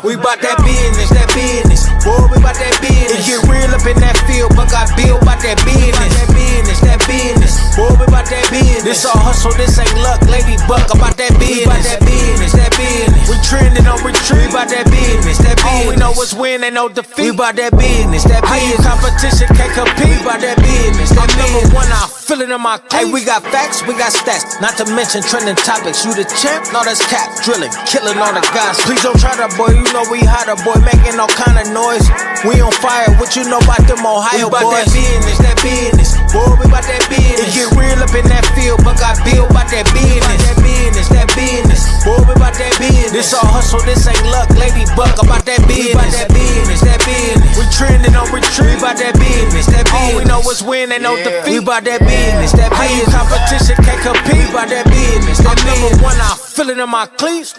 We bout that business, that business. Boy, we bout that business. It get real up in that field, but I build bout that business. That business, that business. Boy, we bout that business. This all hustle, this ain't luck, lady buck. About that business. We bout that business, that business. We trending on retreat. We bout that business, that business. All we know is win, ain't no defeat. We bout that business, that business. Competition can't compete. We bout that business, that business. Number one, I feel it in my cleats. Hey, we got facts, we got stats. Not to mention trending topics. You the champ? No, that's cap. Drilling, killing all the guys. Please don't try that, boy. You know we hotter, boy. Making all kind of noise. We on fire. What you know about them Ohio boys? We bout that business, that business. Boy, we bout that business. It get real up in that field, but I build bout that business. That business, that business. Boy, we bout that business. This all hustle, this ain't luck, lady buck. About that business. We bout that business, that business. We trending on retreat. We bout that business, that business. All we know is win, ain't no defeat. We bout that business, that business. Competition can't compete. We bout that business, that number one, I feel it in my cleats.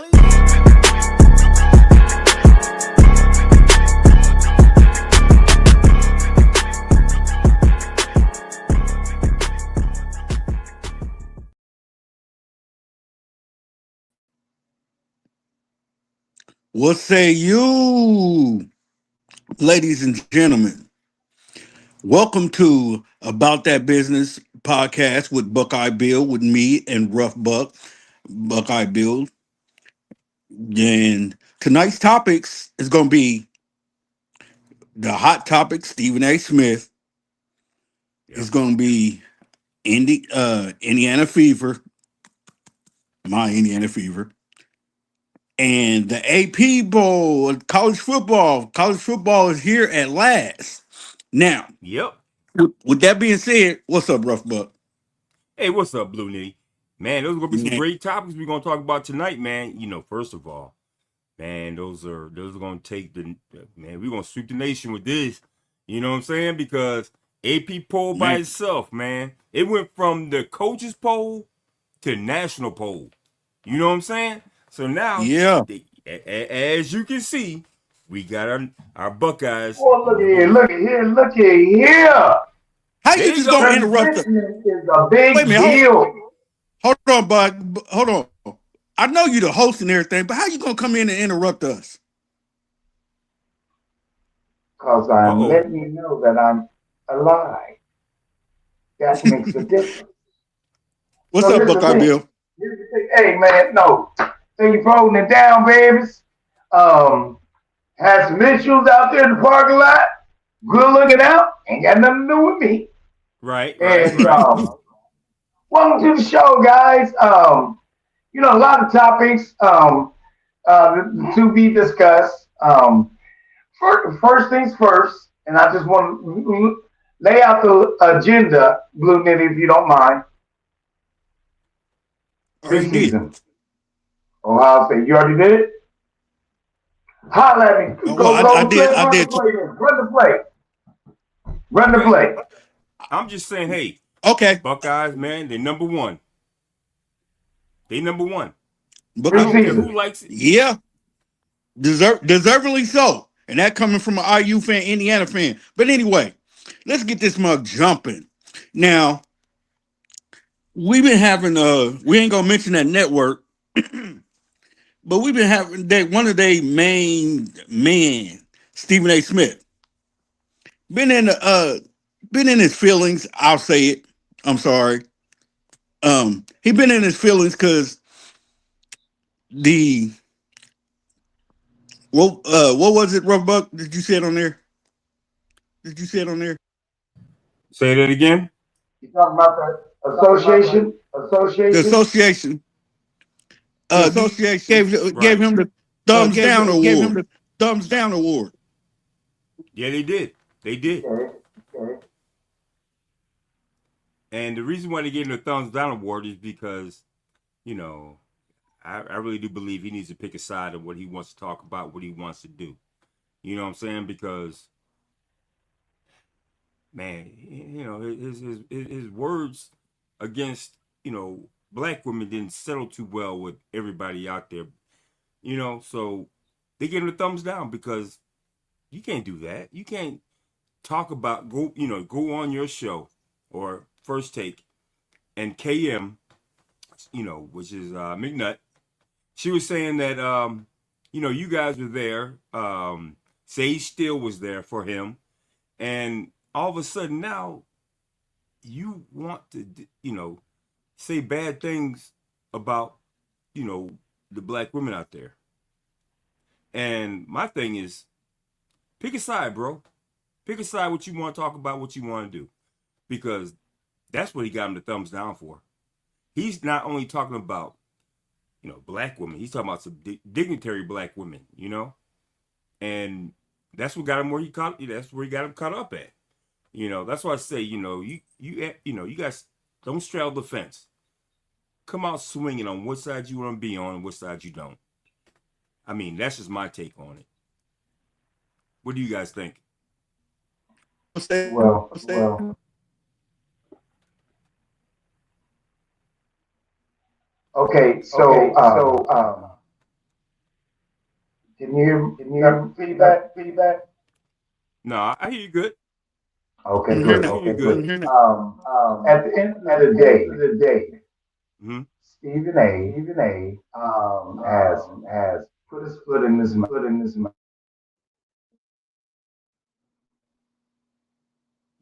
What say you, ladies and gentlemen? Welcome to About That Business podcast with Buckeye Bill, with me and Rough Buck, Buckeye Bill. And tonight's topics is going to be the hot topic, Stephen A. Smith. It's going to be Indiana Fever, my Indiana Fever. And the AP Bowl, college football. College football is here at last. Now, with that being said, what's up, Rough Buck? Hey, what's up, Blue Nitty? Man, those are gonna be some great topics we're gonna talk about tonight, man. You know, first of all, man, those are gonna take we're gonna sweep the nation with this. You know what I'm saying? Because AP poll by itself, man, it went from the coaches poll to national poll. You know what I'm saying? So now, as you can see, we got our Buckeyes. Oh, look at here. How you just gonna interrupt us? Is a big deal. Hold on, bud. Hold on. I know you're the host and everything, but how you gonna come in and interrupt us? Because I'm letting you know that I'm alive. That makes a difference. What's up, Buckeye Bill? Hey, man, no. So you holding it down, babies. Had some issues out there in the parking lot. Good looking out. Ain't got nothing to do with me. Right. And welcome to the show, guys. You know, a lot of topics to be discussed. First things first, and I just want to lay out the agenda, Blue Nitty, if you don't mind. Preseason. Ohio State. You already did it? Holla at me. I did. Run the play. I'm just saying, hey. Okay. Buckeyes, man, they're number one. They number one. I don't care who likes it. Yeah. Deservedly so. And that coming from an IU fan, Indiana fan. But anyway, let's get this mug jumping. Now, we've been having we ain't gonna mention that network, but we've been having one of their main men, Stephen A. Smith, been in his feelings. I'll say it. I'm sorry. He been in his feelings because what was it, Rough Buck? Did you say it on there? Say that again. You talking about the association? The association. Gave him the thumbs down award. Thumbs down award. Yeah, they did. Okay. And the reason why they gave him the thumbs down award is because, you know, I really do believe he needs to pick a side of what he wants to talk about, what he wants to do. You know what I'm saying? Because, man, you know, his words against, you know, black women didn't settle too well with everybody out there. You know, so they gave him the thumbs down because you can't do that. You can't talk about, go on your show or First Take and KM, you know, which is McNutt. She was saying that you guys were there. Sage Steele was there for him, and all of a sudden now you want to, say bad things about, you know, the black women out there. And my thing is, pick a side, bro. Pick a side what you want to talk about, what you want to do, because that's what he got him the thumbs down for. He's not only talking about, black women. He's talking about some dignitary black women, and that's what got him where he caught. That's where he got him caught up at. That's why I say, you guys don't straddle the fence. Come out swinging on what side you want to be on and what side you don't. I mean, that's just my take on it. What do you guys think? Well. Okay, can you hear feedback? No, I hear you good. Okay, good. Okay, good. At the end of the day, Mm-hmm. Stephen A. Has put his foot in his mouth.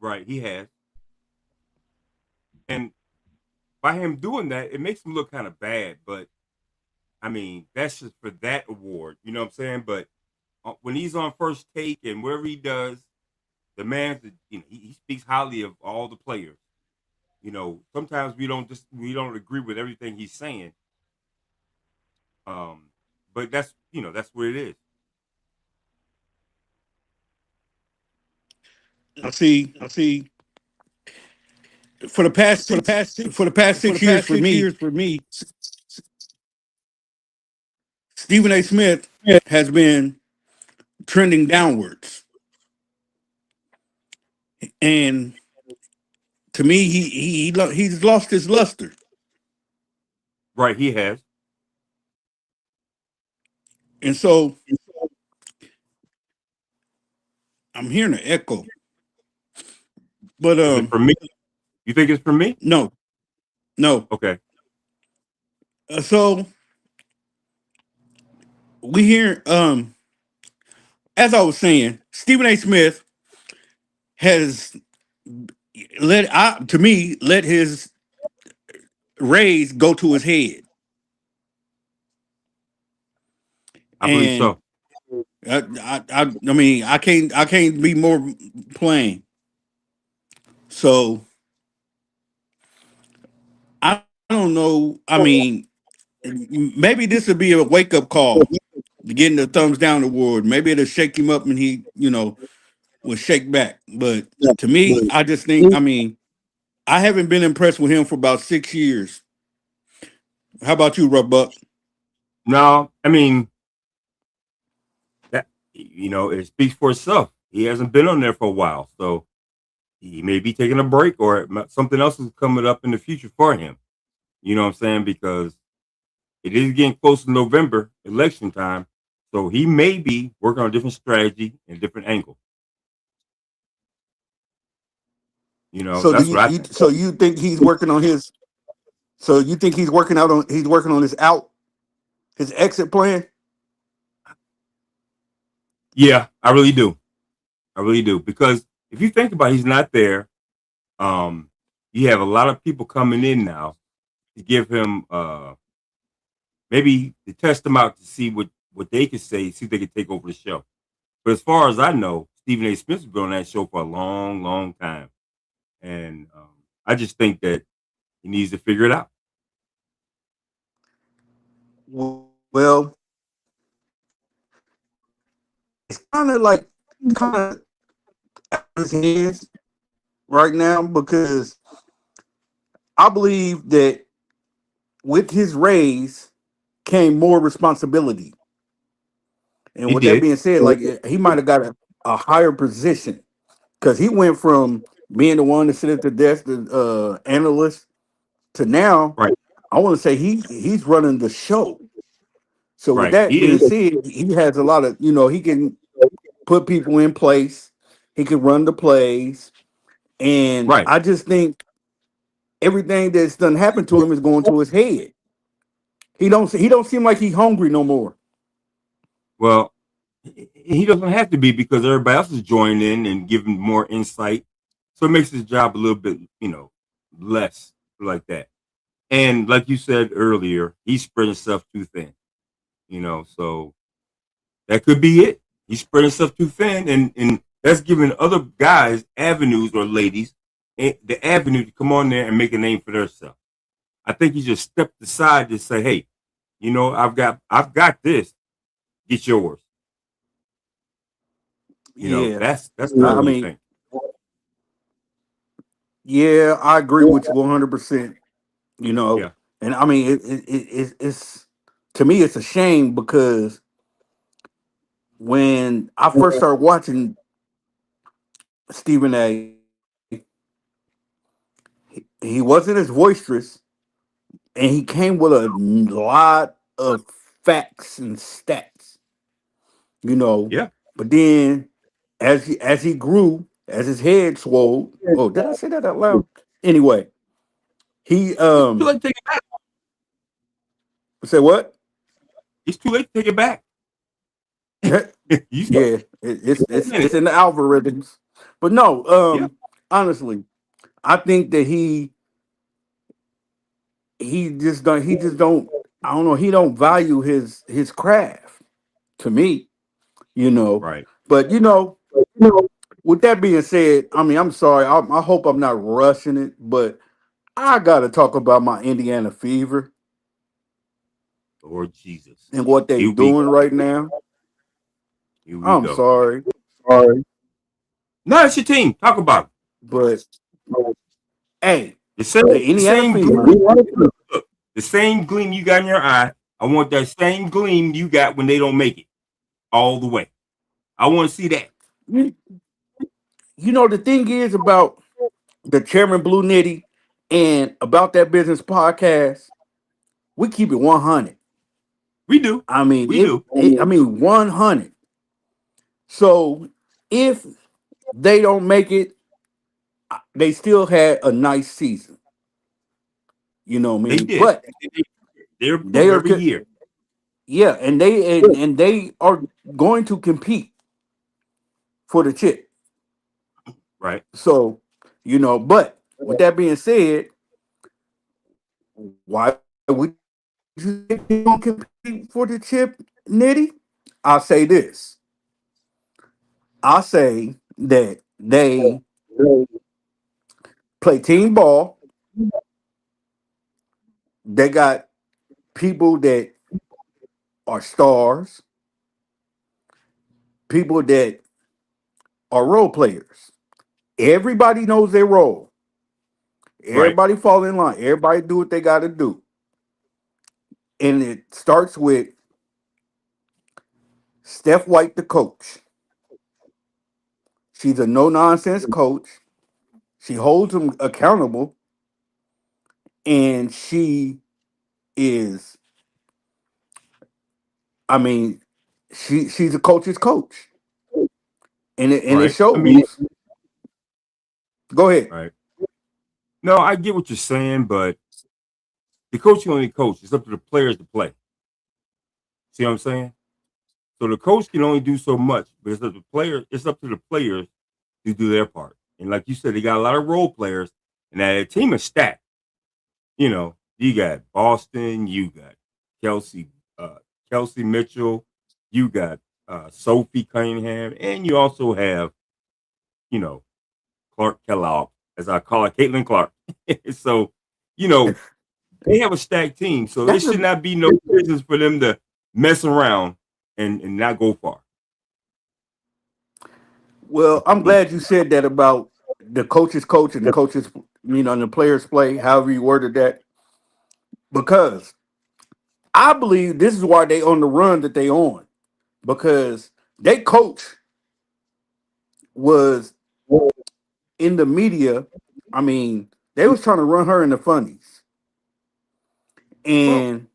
Right, he has. And by him doing that, it makes him look kind of bad. But I mean, that's just for that award. You know what I'm saying? But when he's on First Take and wherever he does, the man, he speaks highly of all the players. Sometimes we don't agree with everything he's saying. But that's what it is. I see. For the past 6 years, for me, Stephen A. Smith has been trending downwards, and to me, he's lost his luster. Right, he has. And so I'm hearing an echo. But Is it for me? You think it's for me? No. Okay. So we hear, as I was saying, Stephen A. Smith has let his raise go to his head. I believe so. I mean, I can't be more plain. So I don't know. I mean, maybe this would be a wake up call, getting the thumbs down award. Maybe it'll shake him up and he, will shake back. But to me, I just think, I mean, I haven't been impressed with him for about 6 years. How about you, Rough Buck? No, I mean, that it speaks for itself. He hasn't been on there for a while, so he may be taking a break or something else is coming up in the future for him. You know what I'm saying? Because it is getting close to November, election time, so he may be working on a different strategy and a different angle. So that's what I think. so you think he's working on his? So you think he's working on his exit plan? Yeah, I really do. Because if you think about it, he's not there. You have a lot of people coming in now to give him maybe to test him out to see what they could say, see if they could take over the show. But as far as I know, Stephen A. Smith's been on that show for a long, long time. And I just think that he needs to figure it out. Well, it's kind of his hands right now, because I believe that with his raise came more responsibility. And He with that did. being said, he might have got a higher position, because he went from being the one to sit at the desk, the analyst, to now, Right. I want to say he's running the show. So with Right. that He being is. said, he has a lot of, he can put people in place, he can run the plays, and Right. I just think everything that's done happened to him is going to his head. He don't seem like he's hungry no more. Well, he doesn't have to be because everybody else is joining in and giving more insight. So it makes his job a little bit, less like that. And like you said earlier, he's spreading stuff too thin. So that could be it. He's spreading stuff too thin, and that's giving other guys avenues or ladies the avenue to come on there and make a name for themselves. I think he just stepped aside to say, "Hey, I've got this. Get yours." Yeah, That's what I I really mean, think. yeah, I agree with you 100%. You know, Yeah, and I mean, it's to me, it's a shame because when I first started watching Stephen A, he wasn't as boisterous, and he came with a lot of facts and stats. You know, yeah. but then as he grew, as his head swelled. Oh, did I say that out loud? Anyway, he It's too late to take it back. say what? It's too late to take it back. You still Yeah, it's a it's minute. it's in the algorithms. But no, Yeah, honestly, I think that he just don't I don't know, he don't value his craft to me, you know. right. But with that being said, I mean, I'm sorry. I hope I'm not rushing it, but I got to talk about my Indiana Fever Lord Jesus. and what they Here we doing go. right now. Here we I'm go. sorry, No, it's your team. Talk about it. but hey, The same, the the Indiana same gleam. Fever. Look, the same gleam you got in your eye. I want that same gleam you got when they don't make it all the way. I want to see that. You, you know the thing is about the Chairman Blue Nitty and about that business podcast. We keep it 100. We do. I mean, We do. I mean 100. So if they don't make it, they still had a nice season. You know what I They mean? did. But They they improve are, every year. yeah, and they are going to compete for the chip. Right. So, but with that being said, why would you say they don't compete for the chip, Nitty? I'll say this. I'll say that they play team ball. They got people that are stars, people that are role players. Everybody knows their role. Right. Everybody fall in line. Everybody do what they got to do. And it starts with Steph White, the coach. She's a no nonsense coach. She holds them accountable, and she is. I mean, she's a coach's coach, and it Right. I mean, shows. Go ahead. right. No, I get what you're saying, but the coach can only coach. It's up to the players to play. See what I'm saying? So the coach can only do so much, but it's up to the player. It's up to the players to do their part. And like you said, they got a lot of role players, and that team is stacked. You got Boston, you got Kelsey, Kelsey Mitchell, you got Sophie Cunningham, and you also have, you know, Clark Kellogg, as I call it, Caitlin Clark. So, you know, they have a stacked team, so it That's should a not be no business for them to mess around and not go far. well. That's the I'm team. glad you said that about the coach's coach and the coaches, and the players play. However you worded that, because I believe this is why they on the run that they on, because they coach was in the media. I mean, they was trying to run her in the funnies, Well, and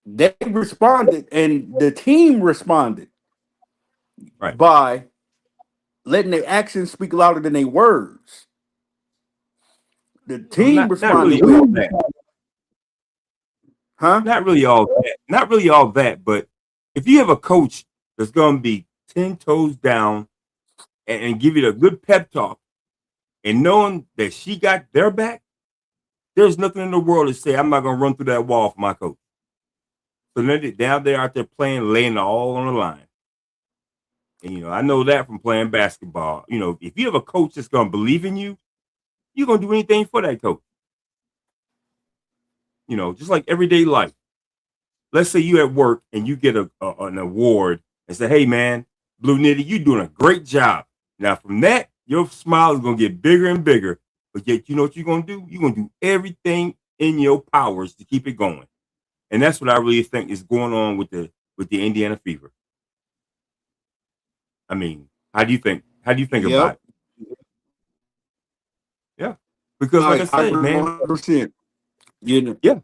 they responded, and the team responded right. by letting their actions speak louder than their words. The No, team not responded really with all that. Huh? not really all that, not really all that, but if you have a coach that's going to be 10 toes down and give you a good pep talk and knowing that she got their back, there's nothing in the world to say, I'm not going to run through that wall for my coach. So now they're out there playing, laying it all on the line. And, I know that from playing basketball. If you have a coach that's going to believe in you, you're going to do anything for that coach. Just like everyday life. Let's say you at work and you get an award and say, hey, man, Blue Nitty, you're doing a great job. Now, from that, your smile is going to get bigger and bigger. But yet, you know what you're going to do? You're going to do everything in your powers to keep it going. And that's what I really think is going on with the Indiana Fever. I mean, how do you think? How do you think about Yep. it? Yeah, because like I I said, agree man, 100%. You know, yeah,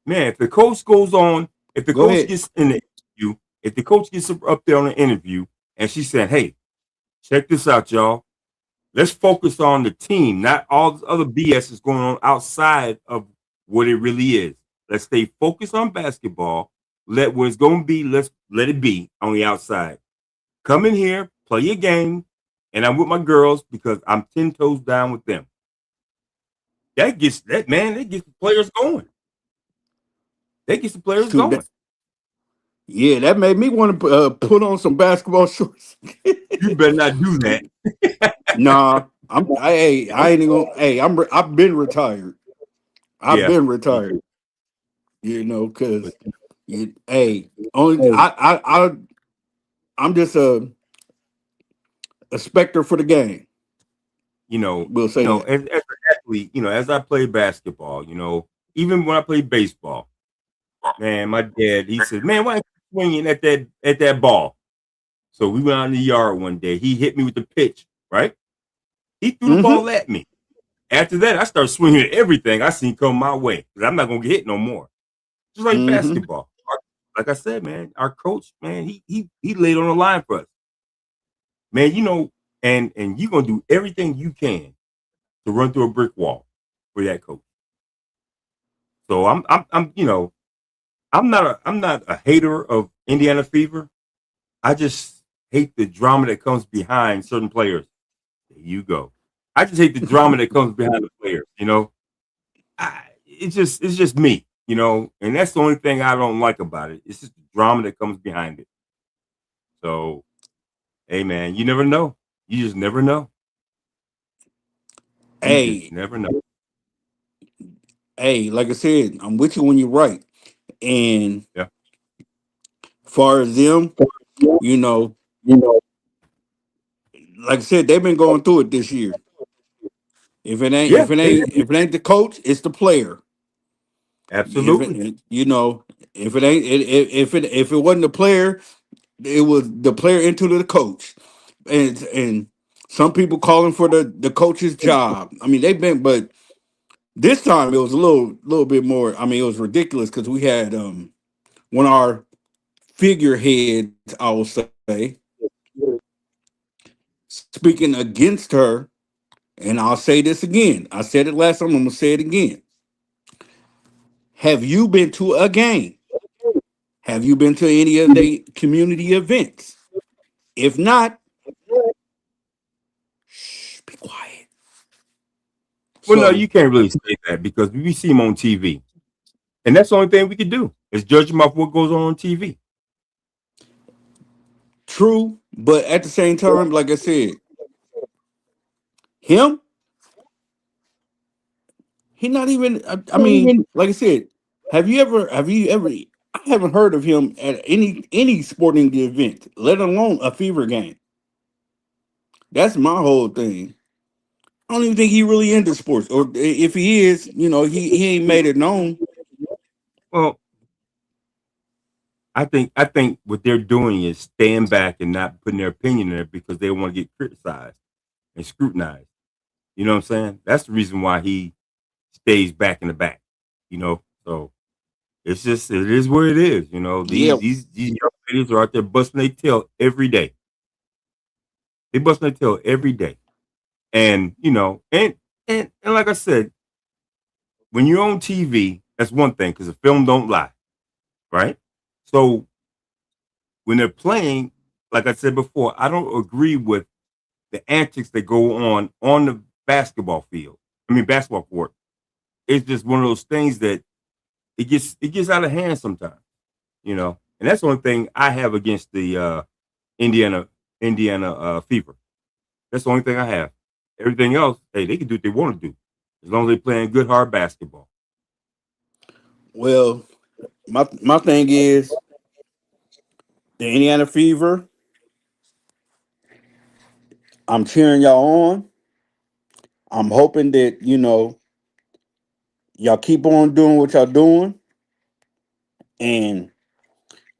man. If the coach goes on, if the go coach ahead. gets in the interview, if the coach gets up there on the interview, and she said, "Hey, check this out, y'all. Let's focus on the team, not all this other BS that's going on outside of what it really is. Let's stay focused on basketball. Let what it's going to be. Let's let it be on the outside. Come in here, play your game, and I'm with my girls because I'm 10 toes down with them. That gets that man. That gets the players going. That gets the players Shoot, going. yeah, that made me want to put on some basketball shorts. You better not do that. Nah, I ain't even gonna. Hey, I've been retired. I've Yeah, been me retired. too. But, Cause hey, only I'm just a specter for the game. We'll say that. as an athlete, as I play basketball, even when I play baseball, man, my dad, he said, man, why are you swinging at that ball? So we went out in the yard one day. He hit me with the pitch, right? He threw the Mm-hmm. ball at me. After that, I started swinging at everything I seen come my way because I'm not gonna get hit no more. Just like Mm-hmm. basketball. Like I said, man, our coach, man, he laid on the line for us, man. And you're gonna do everything you can to run through a brick wall for that coach. So I'm not a hater of Indiana Fever. I just hate the drama that comes behind certain players. There you go. I just hate the drama that comes behind the players. It's just me. And that's the only thing I don't like about it. It's just the drama that comes behind it. So, hey, man, you never know. You just never know. You just Hey, never know. hey, like I said, I'm with you when you're right. And Yeah. far as them, you know, like I said, they've been going through it this year. Yeah. If it ain't the coach, it's the player. If Absolutely. it, if it ain't, if it wasn't the player, it was the player into the coach, and some people calling for the coach's job. I mean, they've been, but this time it was a little bit more. I mean, it was ridiculous because we had one of our figureheads, I will say, speaking against her. And I'll say this again. I said it last time. I'm gonna say it again. Have you been to a game? Have you been to any of the community events? If not, shh, be quiet. Well, no, you So can't really say that because we see him on TV. And that's the only thing we can do is judge him off what goes on TV. true, but at the same time, like I said, him, he not even. I mean, like I said, have you ever? Have you ever? I haven't heard of him at any sporting event, let alone a fever game. That's my whole thing. I don't even think he really into sports, or if he is, he ain't made it known. Well, I think what they're doing is staying back and not putting their opinion in there because they want to get criticized and scrutinized. You know what I'm saying? That's the reason why he stays back in the back. So it is what it is. Yeah, These young ladies are out there busting their tail every day. They busting their tail every day, and and like I said, when you're on TV That's one thing because the film don't lie, right? So when they're playing, like I said before, I don't agree with the antics that go on the basketball field. I mean, basketball court. It's just one of those things that it gets out of hand sometimes, you know. And that's the only thing I have against the Indiana Fever. That's the only thing I have. Everything else, hey, they can do what they want to do as long as they're playing good hard basketball. Well, my thing is the Indiana Fever. I'm cheering y'all on. I'm hoping that y'all keep on doing what y'all doing, and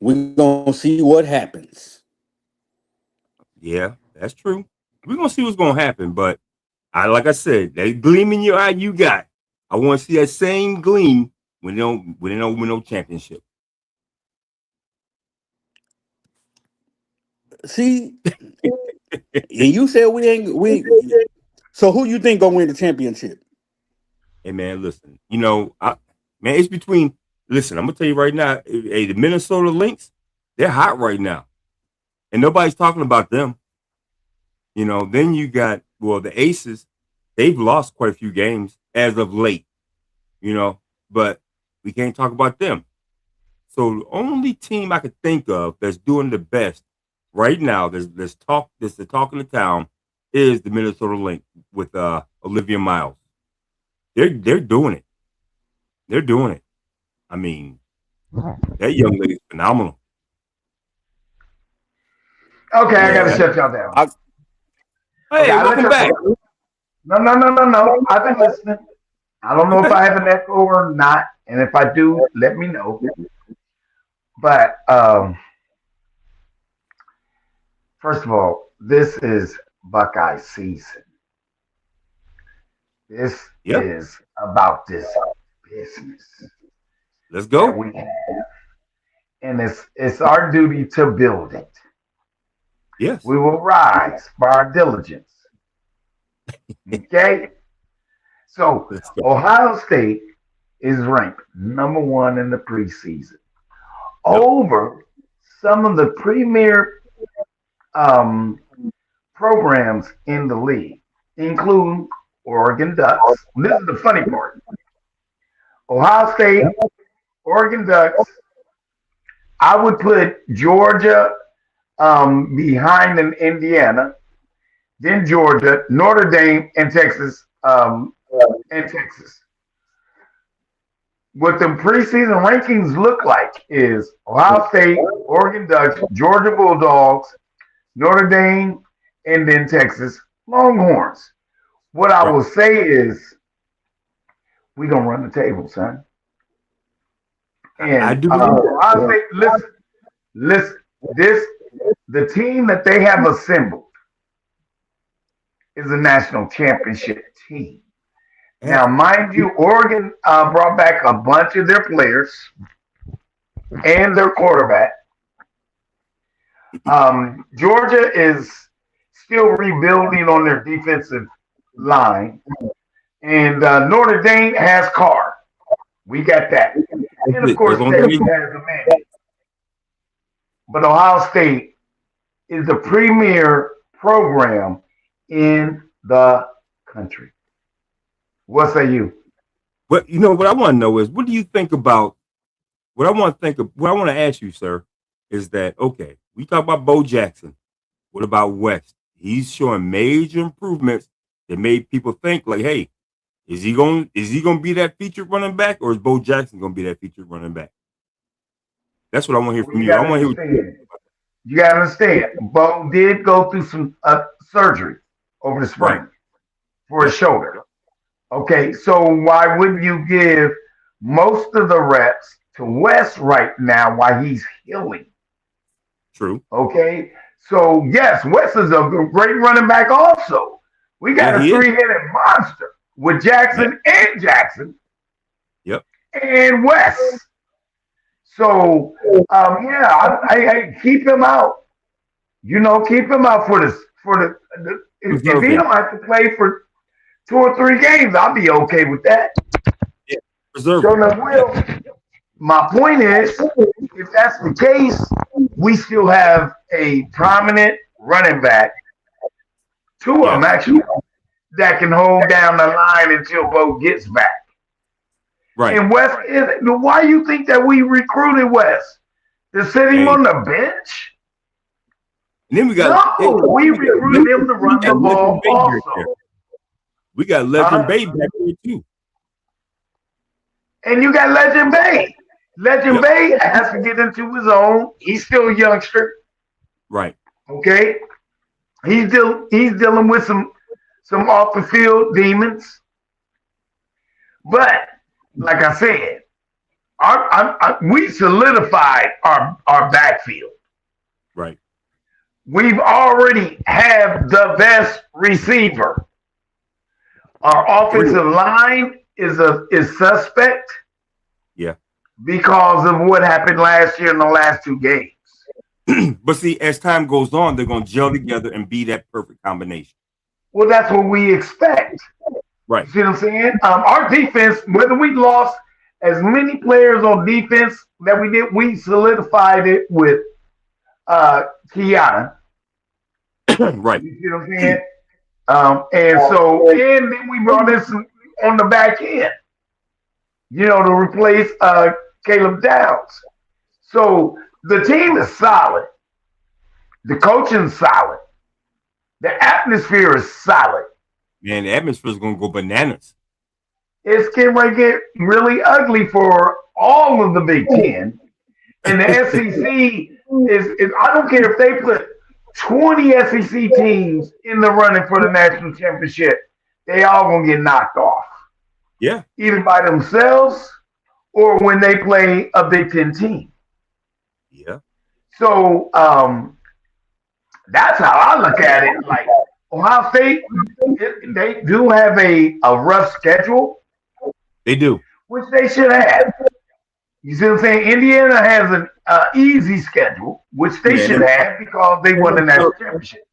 we're gonna see what happens. Yeah, that's true. We're gonna see what's gonna happen, but like I said, that gleam in your eye you got. I want to see that same gleam when they don't win no championship. See, and you said we ain't we. So who you think gonna win the championship? Hey man, listen, man, it's between. Listen, I'm gonna tell you right now. Hey, the Minnesota Lynx, they're hot right now, and nobody's talking about them. Then you got the Aces. They've lost quite a few games as of late. But we can't talk about them. So the only team I could think of that's doing the best right now, that's the talk in the town, is the Minnesota Lynx with Olivia Miles. They're doing it. They're doing it. I mean, that young lady's phenomenal. Okay, I gotta Yeah. shut y'all down. Hey, Okay, welcome back. No. I've been listening. I don't know if I have an echo or not, and if I do, let me know. But first of all, this is Buckeye season. This Yep. is about this business Let's that go. we have, and it's our duty to build it. Yes. We will rise by our diligence. Okay? So Let's go. Ohio State is ranked number one in the preseason Yep. over some of the premier um, programs in the league, including Oregon Ducks. This is the funny part. Ohio State, Oregon Ducks. I would put Georgia behind in Indiana, then Georgia, Notre Dame, and Texas. And Texas. What the preseason rankings look like is Ohio State, Oregon Ducks, Georgia Bulldogs, Notre Dame, and then Texas Longhorns. What I Right. will say is we're gonna run the table, son. I And do believe Ohio State, listen, this the team that they have assembled is a national championship team. Now, that. mind you, Oregon brought back a bunch of their players and their quarterback. Georgia is still rebuilding on their defensive line, and Notre Dame has Carr. We got that, That's and of it. They're course gonna Texas be has a man. But Ohio State is the premier program in the country. What say you? But what I want to know is what do you think about what I want to ask you, sir, is that okay, we talk about Bo Jackson. What about West? He's showing major improvements that made people think like, hey, is he gonna be that featured running back or is Bo Jackson gonna be that featured running back? That's what I want to hear Well, from you you. I got to want to hear understand. You got to understand. Bo did go through some surgery over the right. spring for his Yep. shoulder. Okay, so why wouldn't you give most of the reps to West right now while he's healing? True. Okay, so yes, West is a great running back. Also, we Yeah, got a he is. three-headed monster with Yep. Jackson Yep. and West. So yeah, I keep him out. Keep him out for this the if Preserve he him. don't have to play for 2 or 3 games, I'll be okay with that. Yeah. Preserve So it. now, Will, my point is, if that's the case, we still have a prominent running back, two of them Yes. actually, that can hold down the line until Bo gets back. Right. And Wes, why you think that we recruited Wes? To sit him Hey. on the bench? And then we got We recruited him to run the ball also. We got Legend Bay back there too. And you got Legend Bay. Legend Bay has to get into his own. He's still a youngster. Right. Okay. He's dealing with some off the field demons. But like I said, we solidified our backfield. Right. We've already have the best receiver. Our offensive line is suspect. Yeah. Because of what happened last year in the last two games. But see, as time goes on, they're going to gel together and be that perfect combination. Well, that's what we expect. Right. You see what I'm saying? Our defense, whether we lost as many players on defense that we did, we solidified it with Kiana. Right. You see what I'm saying? And then we brought in some on the back end, to replace Caleb Downs. So the team is solid. The coaching's solid. The atmosphere is solid. Man, the atmosphere is going to go bananas. It's getting ready to get really ugly for all of the Big Ten. And the SEC is I don't care if they put 20 SEC teams in the running for the national championship, they all going to get knocked off. Yeah. Either by themselves or when they play a Big Ten team. Yeah. So that's how I look at it. Like Ohio State, they do have a rough schedule. They do. Which they should have. You see what I'm saying? Indiana has an easy schedule, which they should have because they won the national championship.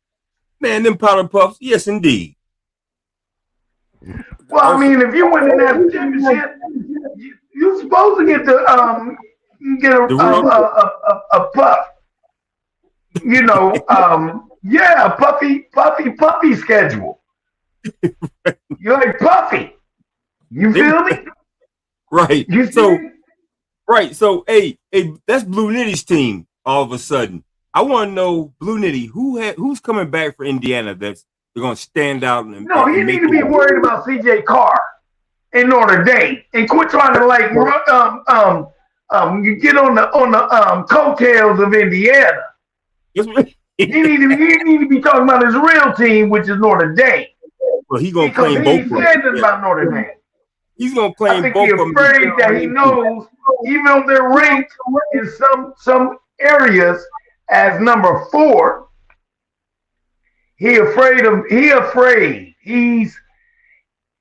Man, them powder puffs, yes, indeed. Well, I mean, if you win the national championship, you're supposed to get a puff. A puffy schedule. You're like Puffy. You feel me? Right. So, hey, that's Blue Nitty's team. All of a sudden, I want to know, Blue Nitty, who's coming back for Indiana that's they're going to stand out? No, you need to be worried about C.J. Carr in Notre Dame and quit trying to you get on the coattails of Indiana. You need to be talking about his real team, which is Notre Dame. Well, he's going to claim both of them. He said this about Notre Dame. He's going to claim both of them. I think he's afraid that he knows, even though they're ranked in some areas as number 4, he's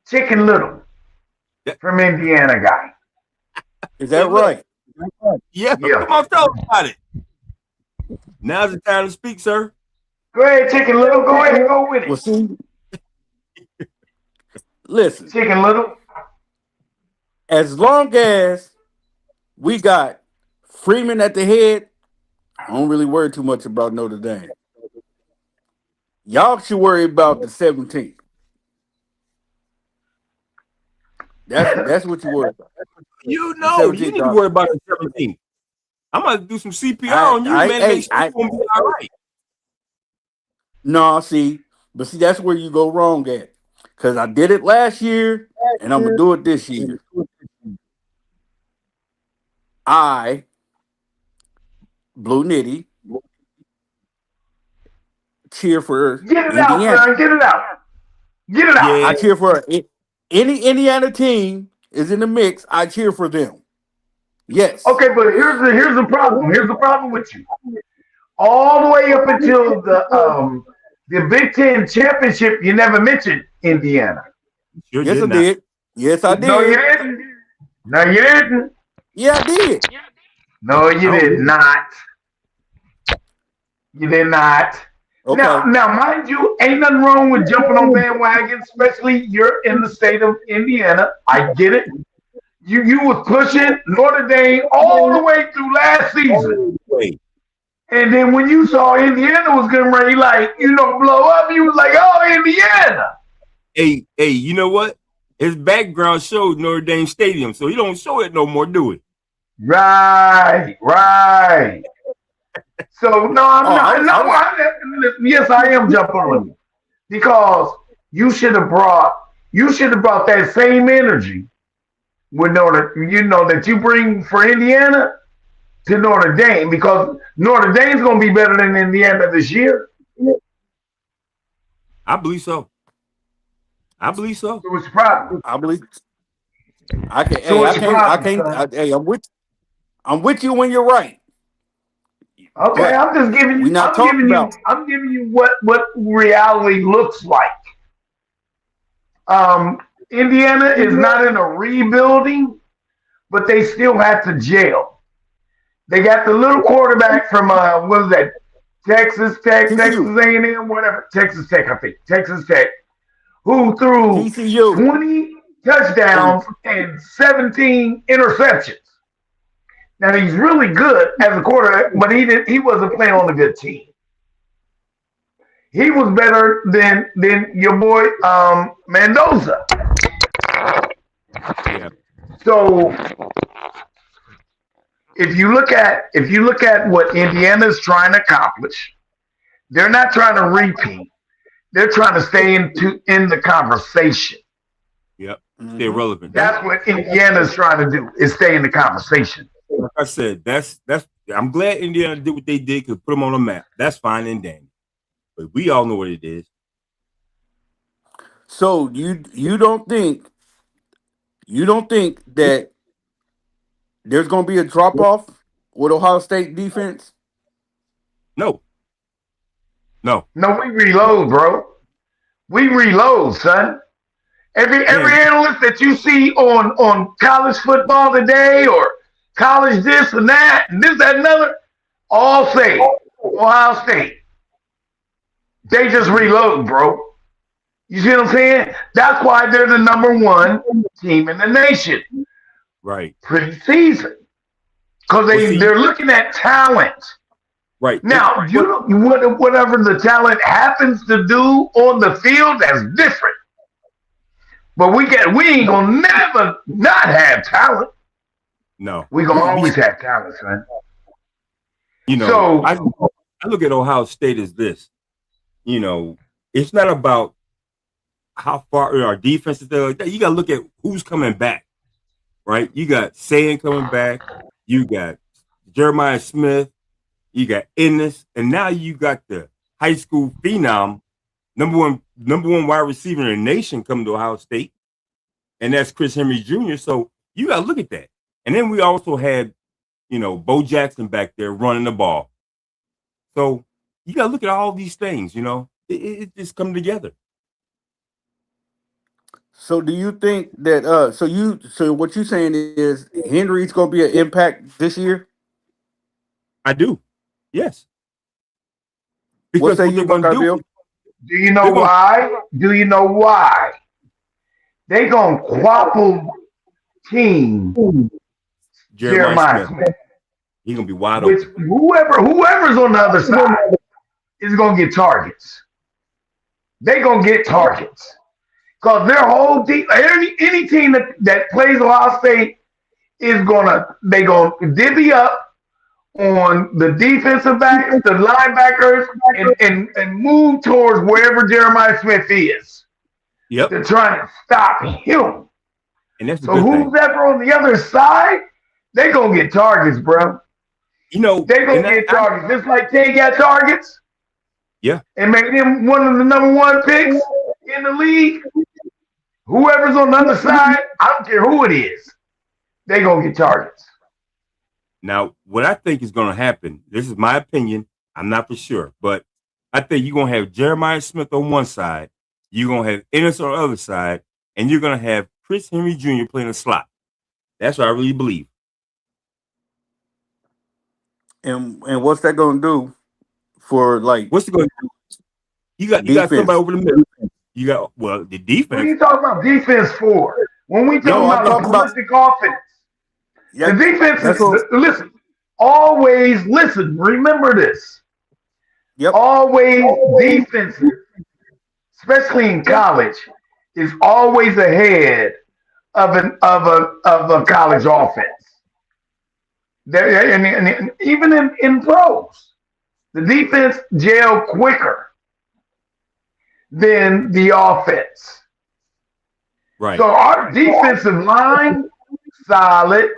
Chicken Little from Indiana guy. Is that right? Yeah. Come on, tell us about it. Now's the time to speak, sir. Go ahead, Chicken Little. Go ahead and go with it. Well, see, listen. Chicken Little. As long as we got Freeman at the head, I don't really worry too much about Notre Dame. Y'all should worry about the 17th. That's what you worry about. You need to worry about the 17th. I'm going to do some CPR on you, man. Make sure you're going to be all right. No, see, that's where you go wrong at. Because I did it last year, and I'm going to do it this year. I, Blue Nitty, cheer for Indiana. Out, son. Get it out. Get it out. Yeah. I cheer for any Indiana team is in the mix. I cheer for them. Yes. Okay, but here's the problem. Here's the problem with you. All the way up until the Big Ten championship, you never mentioned Indiana. Yes, I did. Yes, I did. No, you didn't. No, you didn't. Yeah, I did. No, you did not. You did not. Okay. Now, mind you, ain't nothing wrong with jumping on bandwagons, especially you're in the state of Indiana. I get it. You was pushing Notre Dame all the way through last season. Wait, And then when you saw Indiana was getting ready, like, blow up, you was like, oh, Indiana. hey, you know what? His background showed Notre Dame Stadium, so he don't show it no more, do it? Right. So no, I'm not. Yes, I am jumping on you because you should have brought that same energy with that you bring for Indiana to Notre Dame because Notre Dame's going to be better than Indiana this year. I believe so. So what's the problem? I believe. I can. So Hey, I can't. Hey, I'm with you when you're right. Okay, But I'm just giving you. I'm giving you what reality looks like. Indiana is not in a rebuilding, but they still have to gel. They got the little quarterback from what is that? Texas Tech, Texas A&M, whatever. Texas Tech, I think. Texas Tech, who threw TCU. 20 touchdowns and 17 interceptions. Now he's really good as a quarterback, but he wasn't playing on a good team. He was better than your boy Mendoza. Yeah. So if you look at what Indiana is trying to accomplish, they're not trying to repeat. They're trying to stay in the conversation. Yep. Stay relevant. That's what Indiana is trying to do, is stay in the conversation. Like I said, that's. I'm glad Indiana did what they did, could put them on the map. That's fine and dandy. But we all know what it is. So you don't think that there's going to be a drop off with Ohio State defense? No. No, we reload, bro. We reload, son. Every analyst that you see on college football today or college this and that and this, that, and another, all say Ohio State. They just reload, bro. You see what I'm saying? That's why they're the number one team in the nation. Right. Preseason. Because they're looking at talent. Right. Now, whatever the talent happens to do on the field, that's different. But we ain't gonna never not have talent. No. We gonna always have talent, son. So I look at Ohio State as this. It's not about how far our defense is there like that. You gotta look at who's coming back. Right? You got Sayan coming back, you got Jeremiah Smith, you got Ennis, and now you got the high school phenom, number one wide receiver in the nation coming to Ohio State, and that's Chris Henry Jr. So you got to look at that. And then we also had, Bo Jackson back there running the ball. So you got to look at all these things. It just come together. So do you think that so what you're saying is Henry's going to be an impact this year? I do. Yes. What say you about Bill? Do you know why? They gonna quadruple team Jeremiah Smith. He's gonna be wide open. Whoever's on the other side is gonna get targets. They gonna get targets because their whole team, any team that plays Ohio State is gonna divvy up on the defensive backs, the linebackers, and move towards wherever Jeremiah Smith is. Yep. They're trying to stop him. And that's so who's ever on the other side, they gonna get targets, bro. They gonna get targets. Just like Tay got targets. Yeah. And made him one of the number one picks in the league. Whoever's on the other side, I don't care who it is, they gonna get targets. Now, what I think is going to happen, this is my opinion, I'm not for sure, but I think you're going to have Jeremiah Smith on one side, you're going to have Ennis on the other side, and you're going to have Chris Henry Jr. playing a slot. That's what I really believe. And what's that going to do for, like... What's it going to do? You got somebody over the middle. You got, the defense. What are you talking about defense for? When we talk No, I'm about a talking about. prolific offense, the Yeah, defense that's is, what. listen, always, listen, remember this. Yep. Always defenses, especially in college, is always ahead of a college offense. And even in pros, the defense gel quicker than the offense. So Right. our defensive line solid.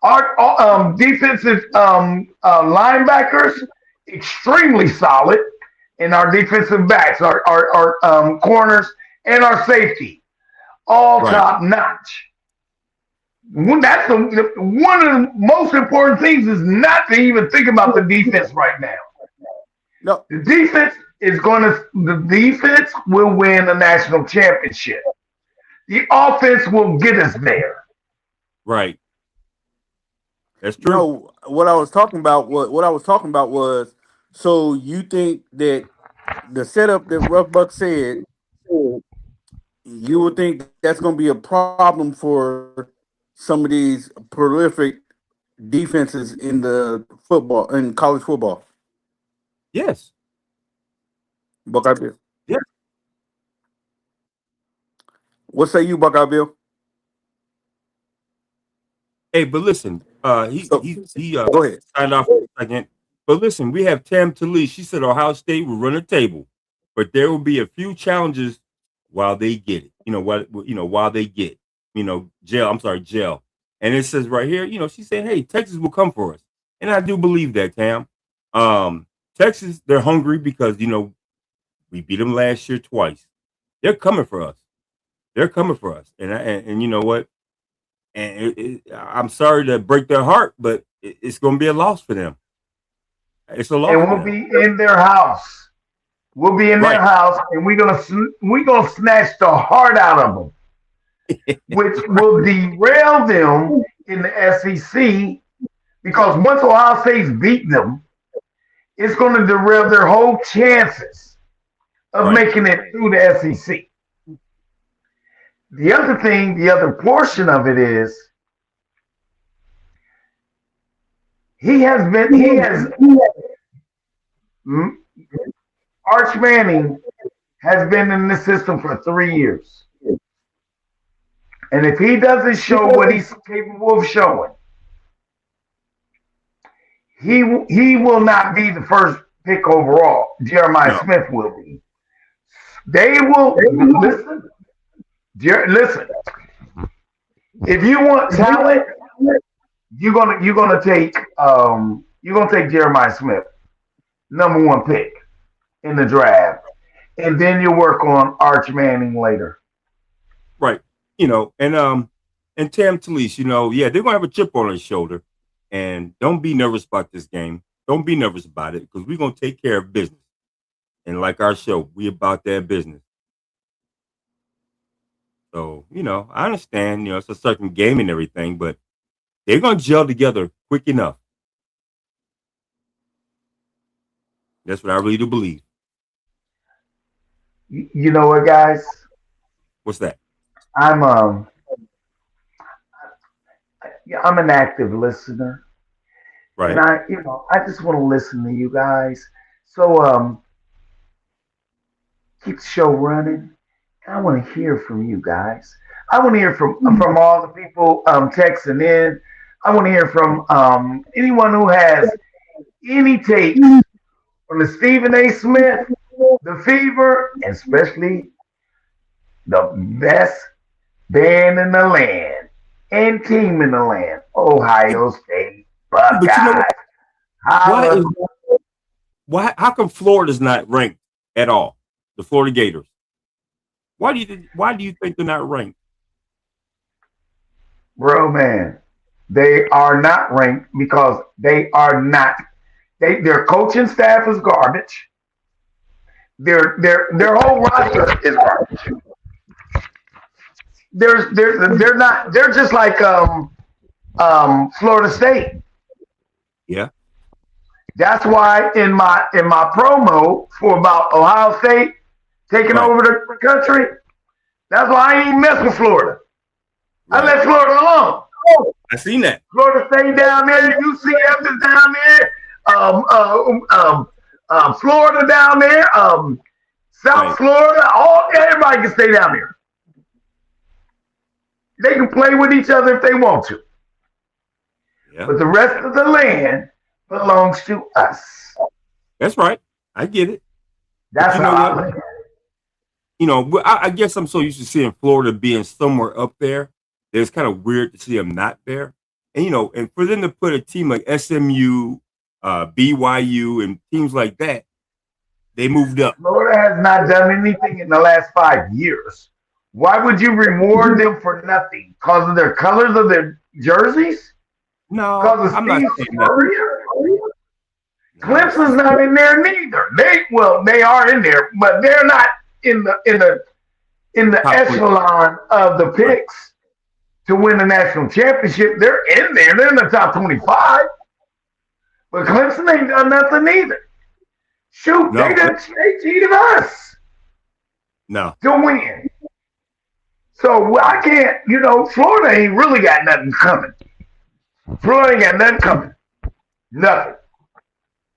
Our defensive linebackers extremely solid, and our defensive backs, our corners, and our safety all Right. top notch. That's one of the most important things is not to even think about the defense right now. No. The defense the defense will win a national championship. The offense will get us there. Right. That's true. No. What I was talking about was. So you think that the setup that Rough Buck said, you would think that's going to be a problem for some of these prolific defenses in the football in college football. Yes. Buckeye Bill. Yeah. What say you, Buckeye Bill? Hey, but listen, So he go ahead. signed off for a second. But listen, we have Tam Talise. She said Ohio State will run a table, but there will be a few challenges while they get it. While they get, jail. I'm sorry, jail. And it says right here, she said, "Hey, Texas will come for us," and I do believe that, Tam. Texas, they're hungry because we beat them last year twice. They're coming for us. They're coming for us, and you know what? And I'm sorry to break their heart, but it's going to be a loss for them. It's a loss And for we'll them. be in their house. We'll be in their Right. house, and we're gonna snatch the heart out of them, which will derail them in the SEC. Because once Ohio State's beat them, it's going to derail their whole chances of Right. making it through the SEC. The other portion of it is he has Arch Manning has been in this system for 3 years. And if he doesn't show what he's capable of showing, he will not be the first pick overall. Jeremiah No. Smith will be. They will listen. Listen. If you want talent, you're gonna take Jeremiah Smith, number one pick in the draft, and then you work on Arch Manning later. Right. And Tam Talise, yeah, they're gonna have a chip on their shoulder. And don't be nervous about this game. Don't be nervous about it because we're gonna take care of business. And like our show, we about that business. So, I understand, it's a certain game and everything, but they're gonna gel together quick enough. That's what I really do believe. You know what, guys? What's that? I'm um I'm an active listener, and Right. I just want to listen to you guys. So keep the show running. I want to hear from you guys. I want to hear from all the people texting in. I want to hear from anyone who has any takes on the Stephen A. Smith, the Fever, and especially the best band in the land and team in the land, Ohio State But you know Buckeyes. what? Why Holla. is why how come Florida's not ranked at all? The Florida Gators. Why do you think they're not ranked? Bro, man, they are not ranked because they are not. Their coaching staff is garbage. Their whole roster is garbage. They're not. They're just like Florida State. Yeah. That's why in my promo for about Ohio State taking Right. over the country, that's why I ain't mess with Florida. I Right. left Florida alone. I seen that. Florida State down there, UCF is down there, Florida down there, South Right. Florida, everybody can stay down there. They can play with each other if they want to. Yeah. But the rest of the land belongs to us. That's right. I get it. That's you how know I what? look at it. You know, I guess I'm so used to seeing Florida being somewhere up there. It's kind of weird to see them not there. And you know, and for them to put a team like SMU, BYU, and teams like that, they moved up. Florida has not done anything in the last 5 years. Why would you reward them for nothing? Because of their colors of their jerseys? No, Because of I'm not Steve saying that. Spurrier? No. Clemson's not in there neither. They are in there, but they're not in the Top three. echelon of the picks to win the national championship. They're in there. They're in the top 25. But Clemson ain't done nothing either. Shoot, No. they cheated us No. to win. So I can't, Florida ain't really got nothing coming. Florida ain't got nothing coming. Nothing.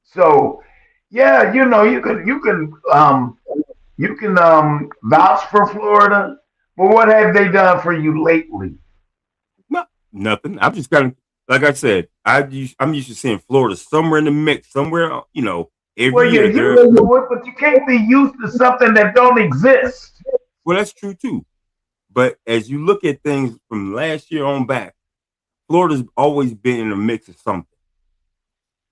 So yeah, you can vouch for Florida, but what have they done for you lately? No, nothing. I'm just kind of like I said. I'm used to seeing Florida somewhere in the mix, somewhere every Well, year. you know it, but you can't be used to something that don't exist. Well, that's true too. But as you look at things from last year on back, Florida's always been in a mix of something.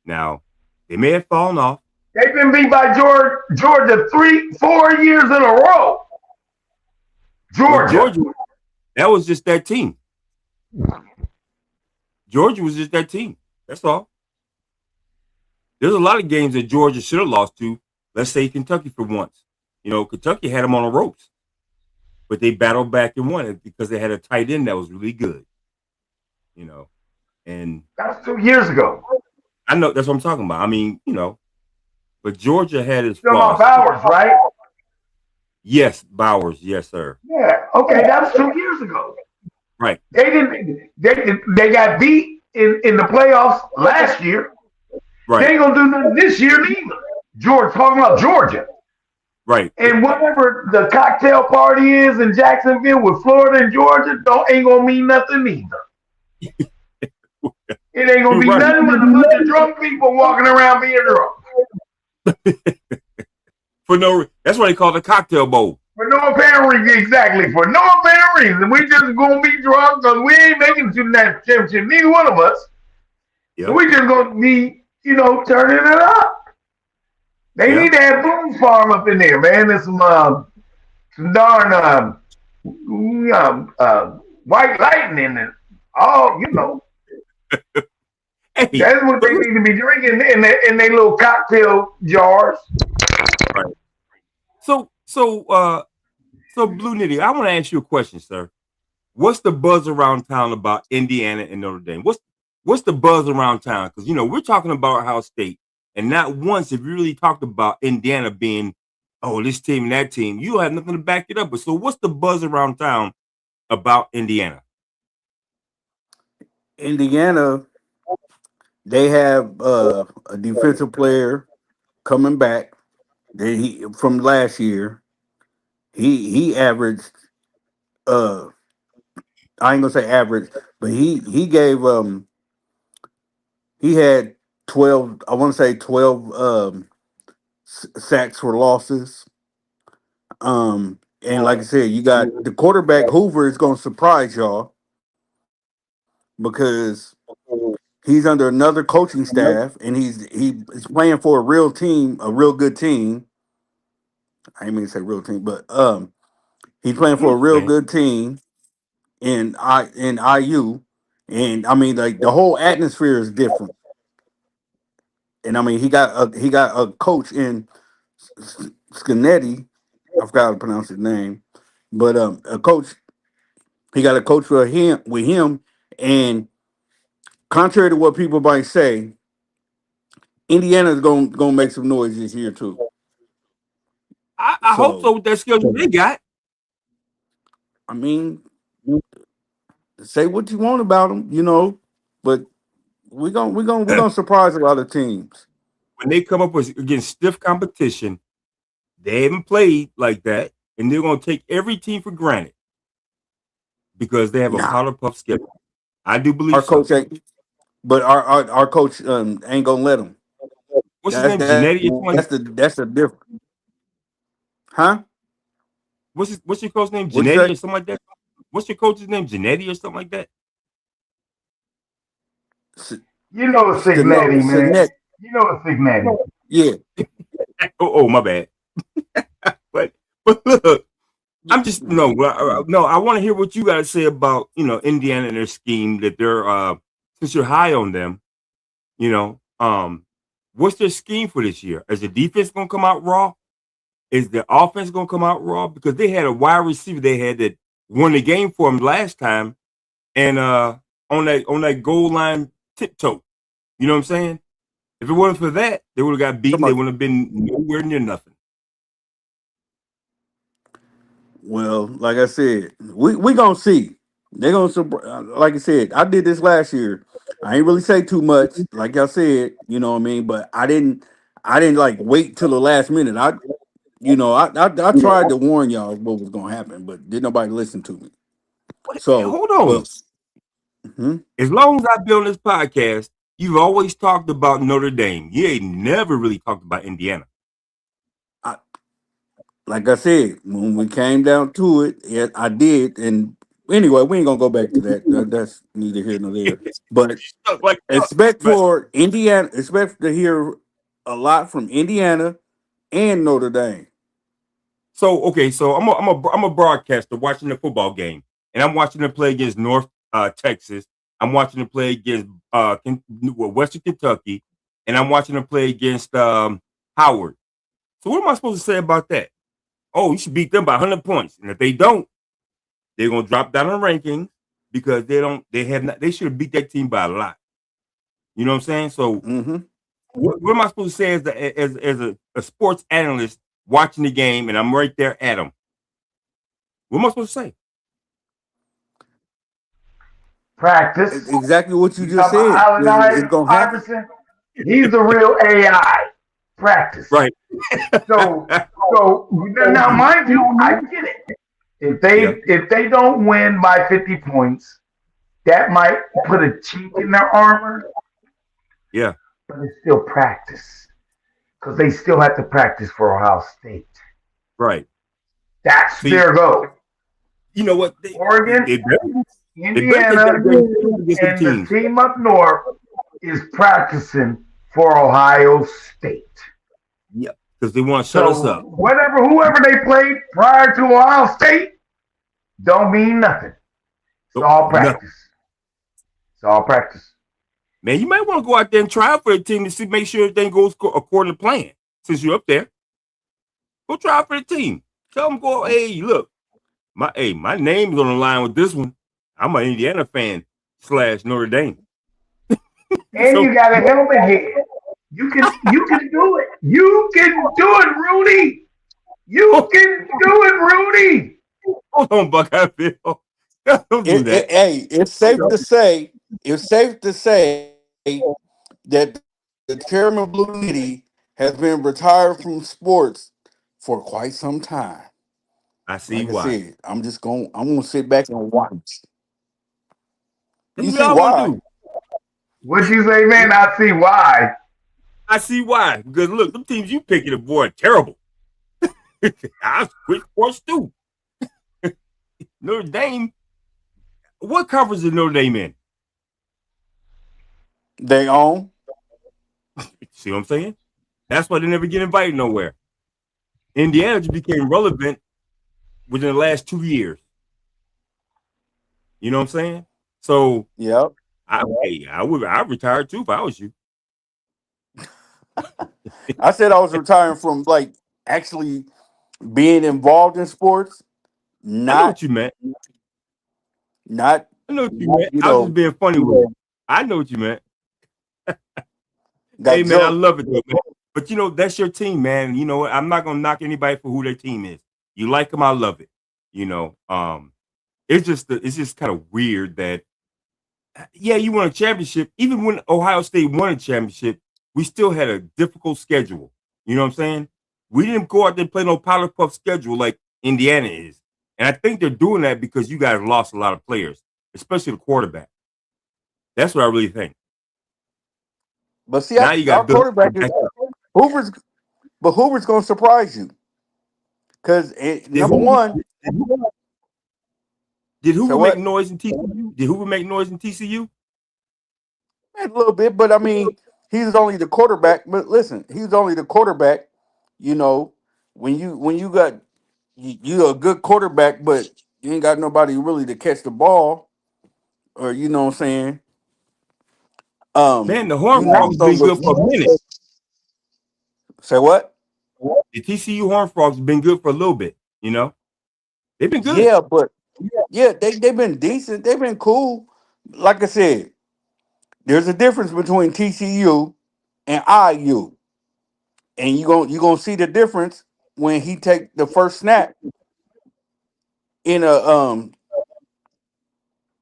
Now, they may have fallen off. They've been beat by Georgia 3-4 years in a row. Georgia, that was just that team. Georgia was just that team. That's all. There's a lot of games that Georgia should have lost to. Let's say Kentucky for once. Kentucky had them on the ropes, but they battled back and won it because they had a tight end that was really good. And that's 2 years ago. I know that's what I'm talking about. I mean, but Georgia had its flaws. Bowers, right? Yes, Bowers. Yes, sir. Yeah. Okay, that was 2 years ago. Right. They didn't. They got beat in the playoffs last year. Right. They ain't gonna do nothing this year neither. Talking about Georgia. Right. And whatever the cocktail party is in Jacksonville with Florida and Georgia, ain't gonna mean nothing either. It ain't gonna be nothing but a bunch of drunk people walking around being drunk. That's why they call it a cocktail bowl. For no apparent reason, exactly. For no apparent reason. We just gonna be drunk because we ain't making it to that championship. Neither one of us. Yep. So we just gonna be, turning it up. They need to have Boone's Farm up in there, man. There's some darn white lightning and all, Hey, that's what they need to be drinking in their little cocktail jars. Right. So Blue Nitty, I want to ask you a question, sir. What's the buzz around town about Indiana and Notre Dame? What's the buzz around town? Because we're talking about Ohio State, and not once have you really talked about Indiana being, this team and that team. You don't have nothing to back it up. But so what's the buzz around town about Indiana? Indiana, they have a defensive player coming back. From last year. He averaged. I ain't gonna say average, but he gave he had 12. I want to say 12 sacks for losses. And like I said, you got the quarterback Hoover is gonna surprise y'all because he's under another coaching staff, and he's playing for a real team, a real good team. I didn't mean to say real team, but he's playing for a real good team in IU, and I mean like the whole atmosphere is different. And I mean he got a coach in Scanetti, I forgot how to pronounce his name, but a coach. He got a coach with him, and contrary to what people might say, Indiana's gonna make some noise this year too. I hope so with that schedule they got. I mean, say what you want about them, but we're gonna surprise a lot of teams. When they come up with against stiff competition, they haven't played like that, and they're going to take every team for granted because they have a Nah, powder puff schedule. I do our believe so. coach ain't, but our coach ain't gonna let them. What's his That's name? that Janetti or something like that's that? the difference, huh? What's your coach's name? What'd you Janetti say? or something like that? What's your coach's name? Janetti or something like that? S- You know it's Signetti, man. Sinet, You know it's Signetti. yeah. Oh, my bad. but look, I'm just no. I want to hear what you got to say about Indiana and their scheme that they're since you're high on them. What's their scheme for this year? Is the defense gonna come out raw? Is the offense gonna come out raw? Because they had a wide receiver they had that won the game for them last time, and on that goal line tiptoe. You know what I'm saying? If it wasn't for that, they would have got beaten. They Somebody, wouldn't have been nowhere near nothing. well, like I said, we gonna see. They're gonna like I said, I did this last year. I ain't really say too much, like I said, you know what I mean. But I didn't like wait till the last minute. I tried to warn y'all what was gonna happen, but did nobody listen to me. Wait, So, hold on. but mhm, As long as I've been on this podcast, you've always talked about Notre Dame. You ain't never really talked about Indiana. I, like I said, when we came down to it, I did. And anyway, we ain't gonna go back to that. That's neither here nor there. But Stuck like fuck. expect But for Indiana, expect to hear a lot from Indiana and Notre Dame. so I'm a broadcaster watching the football game, and I'm watching them play against North Texas. I'm watching them play against Western Kentucky, and I'm watching them play against Howard. So what am I supposed to say about that? Oh, you should beat them by 100 points, and if they don't, they're gonna drop down in rankings because they don't. They have not. They should have beat that team by a lot. You know what I'm saying? So Hmm. what am I supposed to say as a sports analyst watching the game, and I'm right there at them? What am I supposed to say? Practice. Exactly what you You just talking about said. It's Allen gonna happen. Iverson? He's the real AI. Practice. Right. So now, mind you, I get it. If they Yeah. if they don't win by 50 points, that might put a chink in their armor, Yeah. but it's still practice because they still have to practice for Ohio State. Right. That's See, their goal. you know what? They Oregon, they better, they better take Indiana, that game serious against some and the teams. team up north is practicing for Ohio State. Yep. Because they want to shut us So up. whoever they played prior to Ohio State don't mean nothing. It's Nope, all nothing. practice. It's all practice. Man, you might want to go out there and try out for the team to see, make sure everything goes according to plan. Since you're up there, go try out for the team. Tell them, go, hey, look, my name's on the line with this one. I'm an Indiana fan / Notre Dame. And So you got a helmet head. You can do it. You can do it, Rudy. You can do it, Rudy. hold on, Buckeye Bill. Don't do that. Hey, it's safe to say that the chairman of Blue Nitty has been retired from sports for quite some time. I see Like I why. said, I'm gonna sit back and watch. That's You what see I want to why? do. What you say, man? I see why. I see why. Because look, them teams you picking the boy are terrible. I quit sports too. Notre Dame. What conference is Notre Dame in? They own. See what I'm saying? That's why they never get invited nowhere. Indiana just became relevant within the last 2 years. You know what I'm saying? So Yep. I retire too if I was you. I said I was retiring from like actually being involved in sports, I know not what you meant. not I know what you meant. you I was just know being funny with it. I know what you meant. Hey got man, I jokes. love it though, man. But that's your team, man. You know what? I'm not gonna knock anybody for who their team is. You like them, I love it. You know, it's just kind of weird that yeah, you won a championship. Even when Ohio State won a championship, we still had a difficult schedule. You know what I'm saying? We didn't go out there and play no powder puff schedule like Indiana is. And I think they're doing that because you guys lost a lot of players, especially the quarterback. That's what I really think. But see, Now you our got Bill quarterback is back up. Hoover's, but Hoover's going to surprise you because Did number Hoover, one, did so Hoover make what? noise in TCU? Did Hoover make noise in TCU? A little bit, but I mean, he's only the quarterback. But listen, he's only the quarterback. You know, when you got you a good quarterback, but you ain't got nobody really to catch the ball, or you know what I'm saying. Man, the You Horned not Frogs gonna been look. good for a minute. Say what? The TCU Horned Frogs been good for a little bit. You know, they've been good. Yeah, but yeah, they've been decent. They've been cool. Like I said, there's a difference between TCU and IU, and you gonna see the difference when he take the first snap in a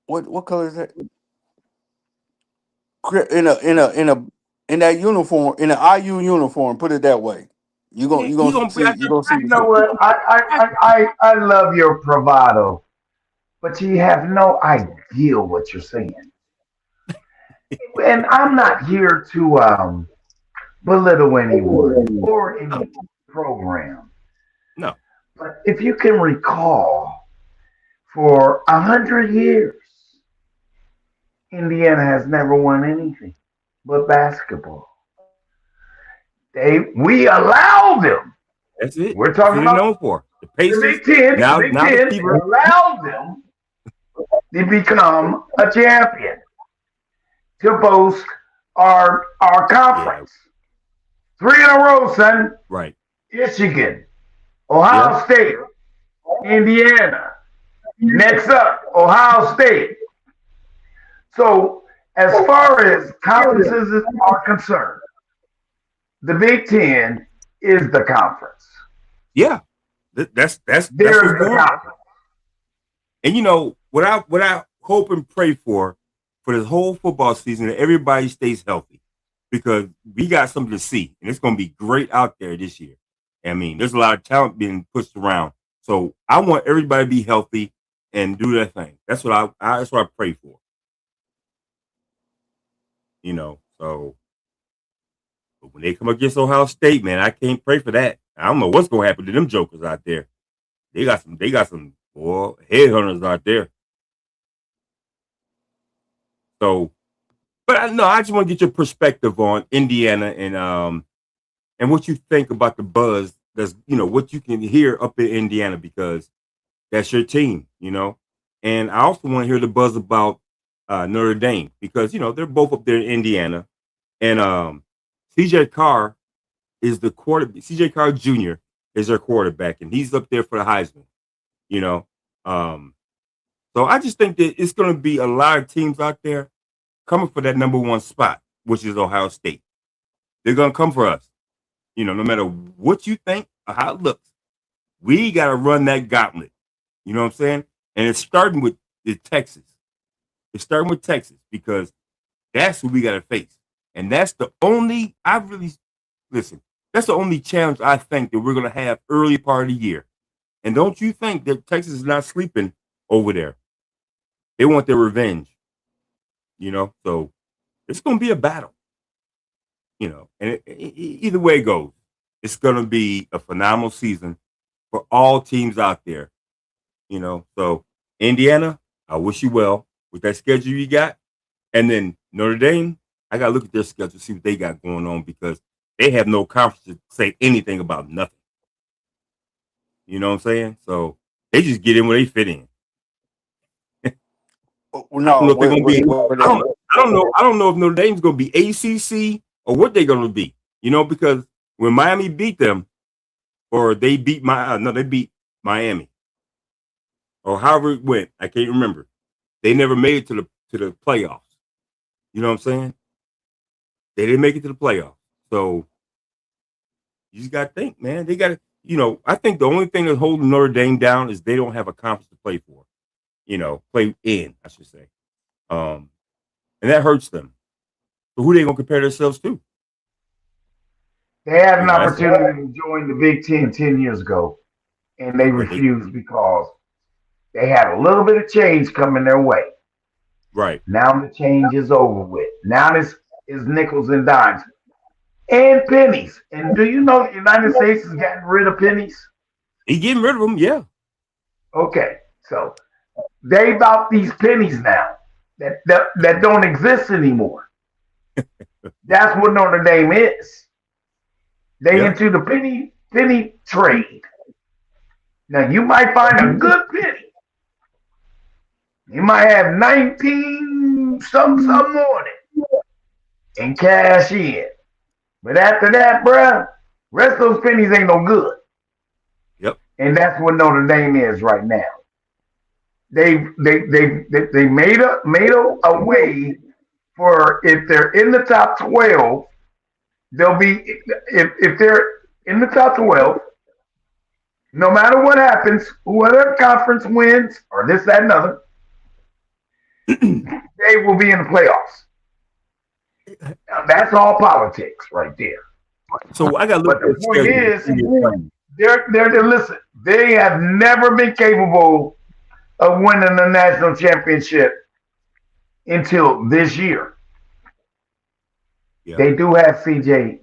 what color is that? In that uniform, in an IU uniform. Put it that way. Yeah, You he gonna gonna be see out you there gonna see You the know difference. what? I love your bravado, but you have no idea what you're saying. And I'm not here to belittle anyone or no, any program. no. But if you can recall, for 100 years, Indiana has never won anything but basketball. We allow them. That's it. We're That's what talking they're about known for. The the Pacers. Big Ten. The Big Now the Ten people. allow them to become a champion, to boast our Yeah, conference. 3 in a row, son. right. Michigan, Yeah, Ohio State, Indiana. Next up, Ohio State. So, as far as conferences are concerned, the Big Ten is the conference. yeah. That's what's They're the going on. conference. And you know what I hope and pray for this whole football season that everybody stays healthy because we got something to see and it's going to be great out there this year. I mean, there's a lot of talent being pushed around, so I want everybody to be healthy and do their thing. That's what that's what I pray for. You know, so but when they come against Ohio State, man, I can't pray for that. I don't know what's going to happen to them jokers out there. They got some boy headhunters out there. So, but I know I just want to get your perspective on Indiana and what you think about the buzz. That's what you can hear up in Indiana because that's your team. And I also want to hear the buzz about Notre Dame because they're both up there in Indiana, and CJ Carr is the quarterback. CJ Carr Jr. is their quarterback, and he's up there for the Heisman. You know, um, so I just think that it's going to be a lot of teams out there coming for that number one spot, which is Ohio State. They're going to come for us. No matter what you think or how it looks, we got to run that gauntlet. You know what I'm saying? And it's starting with Texas. It's starting with Texas because that's who we got to face. And that's the only, listen, that's the only challenge I think that we're going to have early part of the year. And don't you think that Texas is not sleeping over there? They want their revenge, So it's going to be a battle, And either way it goes, it's going to be a phenomenal season for all teams out there, So Indiana, I wish you well with that schedule you got. And then Notre Dame, I got to look at their schedule, see what they got going on because they have no conference to say anything about nothing. You know what I'm saying? So they just get in where they fit in. I don't No, know if they're gonna be. what I don't know if Notre Dame's gonna be ACC or what they're gonna be. Because when Miami beat them, or they beat they beat Miami, or however it went, I can't remember. They never made it to the playoffs. You know what I'm saying? They didn't make it to the playoffs. So you just got to think, man. They got to. I think the only thing that's holding Notre Dame down is they don't have a conference to play for. play in, I should say. And that hurts them. So who they gonna compare themselves to? They had an That's opportunity to join the Big Ten 10 years ago, and they right. refused because they had a little bit of change coming their way. Right. Now the change is over with. Now this is nickels and dimes and pennies. And do you know the United States has gotten rid of pennies? He getting rid of them, yeah. Okay, so they about these pennies now that don't exist anymore. That's what Notre Dame is. They Yeah. into the penny trade. Now you might find a good penny. You might have 19 something on it and cash in. But after that, bruh, rest of those pennies ain't no good. Yep. And that's what Notre Dame is right now. They made a way for if they're in the top 12, they'll be if they're in the top 12, no matter what happens, whoever conference wins or this, that, and other, they will be in the playoffs. Now, that's all politics right there. So I got to look But at the the point is, schedule. they're listen. They have never been capable of winning the national championship until this year. Yeah. They do have CJ,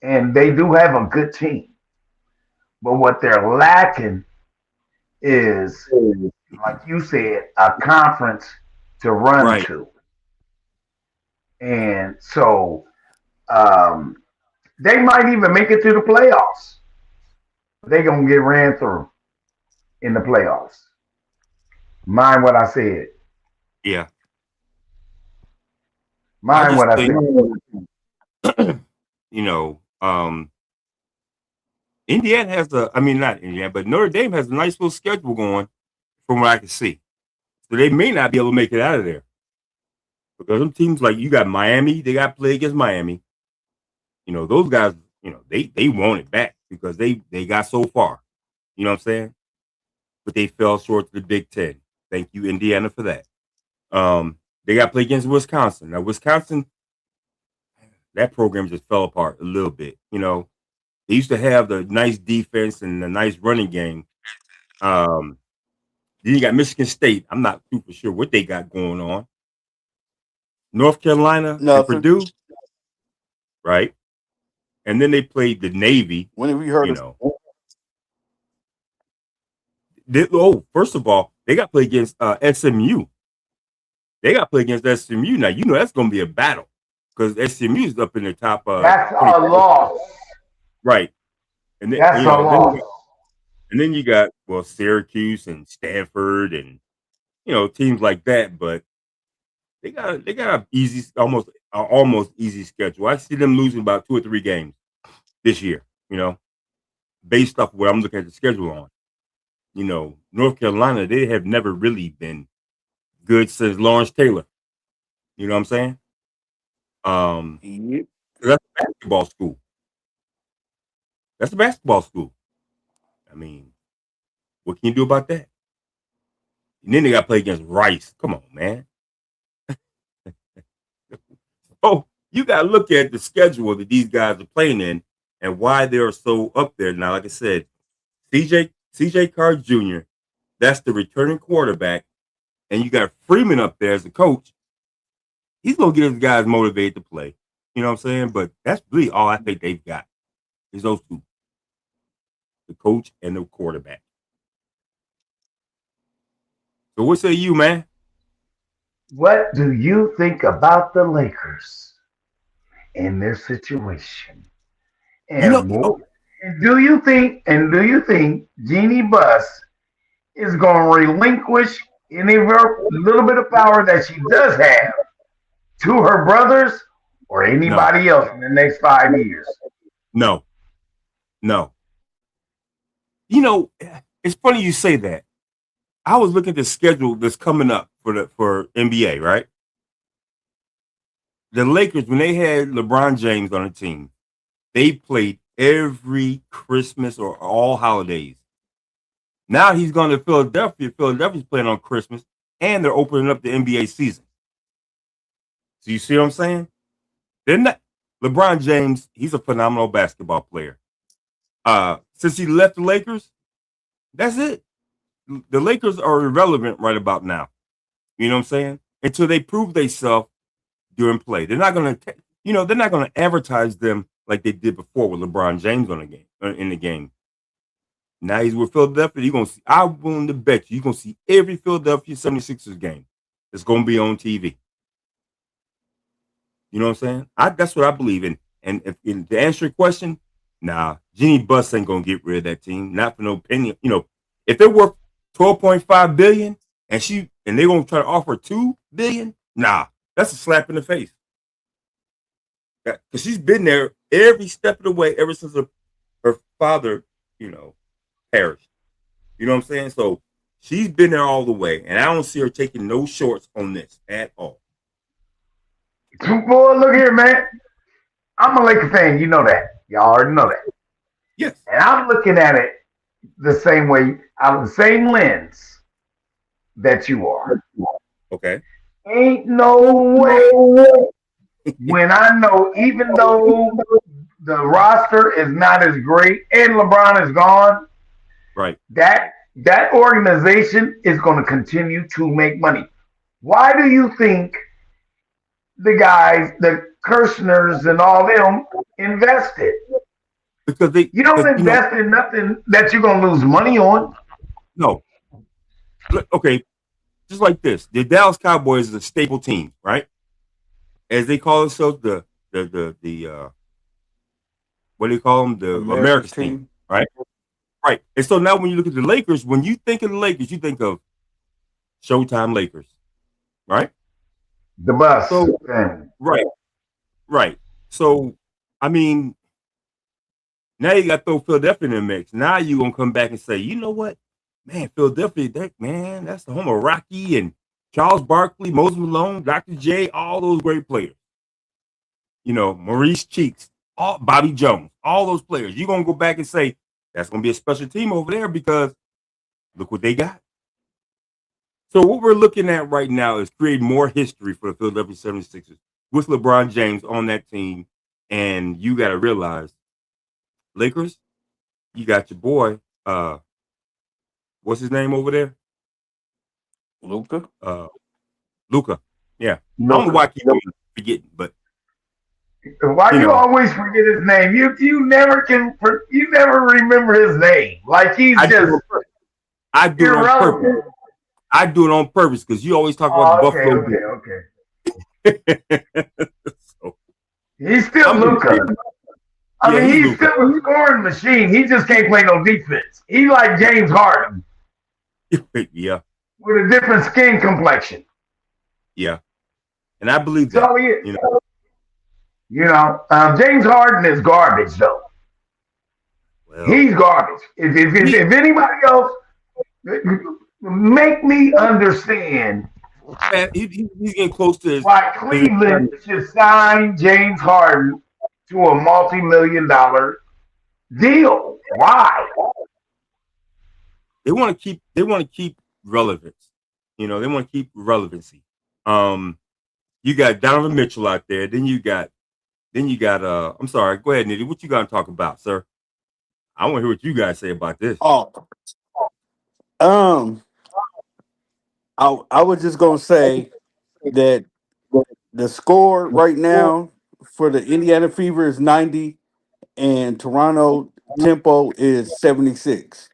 and they do have a good team. But what they're lacking is, like you said, a conference to run Right. to. And so um, they might even make it to the playoffs. They're going to get ran through in the playoffs. Mind what I said. Yeah. I Mind just what I think, said. you know, um, Indiana has I mean, not Indiana, but Notre Dame has a nice little schedule going from what I can see. So they may not be able to make it out of there. Because some teams like you got Miami, they got to play against Miami. Those guys, they want it back because they got so far. You know what I'm saying? But they fell short to the Big Ten. Thank you, Indiana, for that. They got to play against Wisconsin. Now, Wisconsin, that program just fell apart a little bit. They used to have the nice defense and the nice running game. Then you got Michigan State. I'm not super sure what they got going on. North Carolina and Nothing. Purdue, right? And then they played the Navy. When have you heard You of? know, first of all, they got to play against SMU. They got to play against SMU. Now, that's going to be a battle because SMU is up in the top That's 20. a loss. Right. And then, That's a loss. you got, Syracuse and Stanford and, teams like that. But they got a easy, almost easy schedule. I see them losing about 2 or 3 games this year, based off of what I'm looking at the schedule on. North Carolina, they have never really been good since Lawrence Taylor. You know what I'm saying? Yep. That's a basketball school. That's a basketball school. I mean, what can you do about that? And then they got to play against Rice. Come on, man. Oh, you got to look at the schedule that these guys are playing in and why they're so up there. Now, like I said, CJ Carr Jr., that's the returning quarterback. And you got Freeman up there as a coach. He's going to get his guys motivated to play. You know what I'm saying? But that's really all I think they've got is those two, the coach and the quarterback. So what say you, man? What do you think about the Lakers and their situation? You know, And do you think Jeannie Buss is going to relinquish any of her little bit of power that she does have to her brothers or no, anybody else in the next 5 years? no. It's funny you say that. I was looking at the schedule that's coming up for NBA, right? The Lakers, when they had LeBron James on the team, they played every Christmas or all holidays. Now he's going to Philadelphia. Philadelphia's playing on Christmas, and they're opening up the NBA season. So you see what I'm saying? They're not. LeBron James, he's a phenomenal basketball player. Since he left the Lakers, that's it. The Lakers are irrelevant right about now. You know what I'm saying? Until they prove themselves during play. They're not going to, they're not going to advertise them like they did before with LeBron James on the game in the game. Now he's with Philadelphia. You're gonna see. I'm willing to bet you're gonna see every Philadelphia 76ers game. It's gonna be on TV. You know what I'm saying? That's what I believe in. And to answer your question, nah, Jeannie Buss ain't gonna get rid of that team. Not for no penny. If they're worth 12.5 billion and they're gonna try to offer 2 billion, nah, that's a slap in the face. Because she's been there every step of the way ever since her father, perished. You know what I'm saying? So she's been there all the way, and I don't see her taking no shorts on this at all. Boy, look here, man. I'm a Laker fan. You know that. Y'all already know that. Yes. And I'm looking at it the same way, out of the same lens that you are. Okay. Ain't no way. When I know, even though the roster is not as great and LeBron is gone, right, that organization is going to continue to make money. Why do you think the guys, the Kirschners and all them invested? Because you don't invest in nothing that you're going to lose money on. No. Okay, just like this, the Dallas Cowboys is a staple team, right? As they call themselves, the what do you call them? The America's team, right? Right. And so now when you look at the Lakers, when you think of the Lakers, you think of Showtime Lakers, right? The bus. So, right. So, I mean, now you got to throw Philadelphia in the mix. Now you're going to come back and say, you know what? Man, Philadelphia, that's the home of Rocky and Charles Barkley, Moses Malone, Dr. J, all those great players. Maurice Cheeks, Bobby Jones, all those players. You're going to go back and say, that's going to be a special team over there because look what they got. So what we're looking at right now is creating more history for the Philadelphia 76ers with LeBron James on that team. And you got to realize, Lakers, you got your boy, what's his name over there? Luka. Luka. Yeah. I don't know why I keep forgetting, but why you always forget his name? You never remember his name. Like he's I do it on purpose. I do it on purpose because you always talk about the Buffalo. Okay. So, he's still Luka. I mean, he's still a scoring machine. He just can't play no defense. He's like James Harden. Yeah. With a different skin complexion. Yeah. And I believe that. That's all he is. James Harden is garbage, though. Well, he's garbage. If anybody else, make me understand. Man, he's getting close to why Cleveland should sign James Harden to a multi-million-dollar deal. Why? They want to keep relevance. They want to keep relevancy. You got Donovan Mitchell out there. Then you got. I'm sorry. Go ahead, Nitty. What you got to talk about, sir? I want to hear what you guys say about this. I was just gonna say that the score right now for the Indiana Fever is 90, and Toronto Tempo is 76.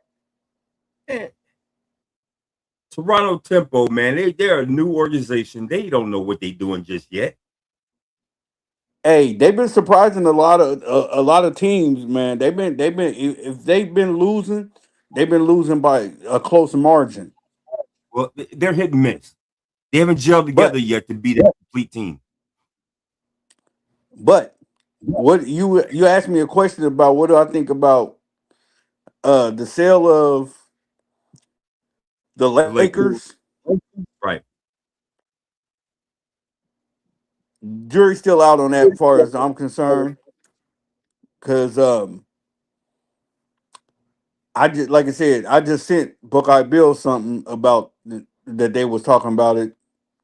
Toronto Tempo, man, they're a new organization. They don't know what they're doing just yet. Hey, they've been surprising a lot of teams, man. If they've been losing by a close margin. Well, they're hit and miss. They haven't gelled together yet to be that complete team. But what you asked me a question about what do I think about the sale of the Lakers? Right. Jury's still out on that as far as I'm concerned. Because I just like I said, I just sent Buckeye Bill something about that they was talking about it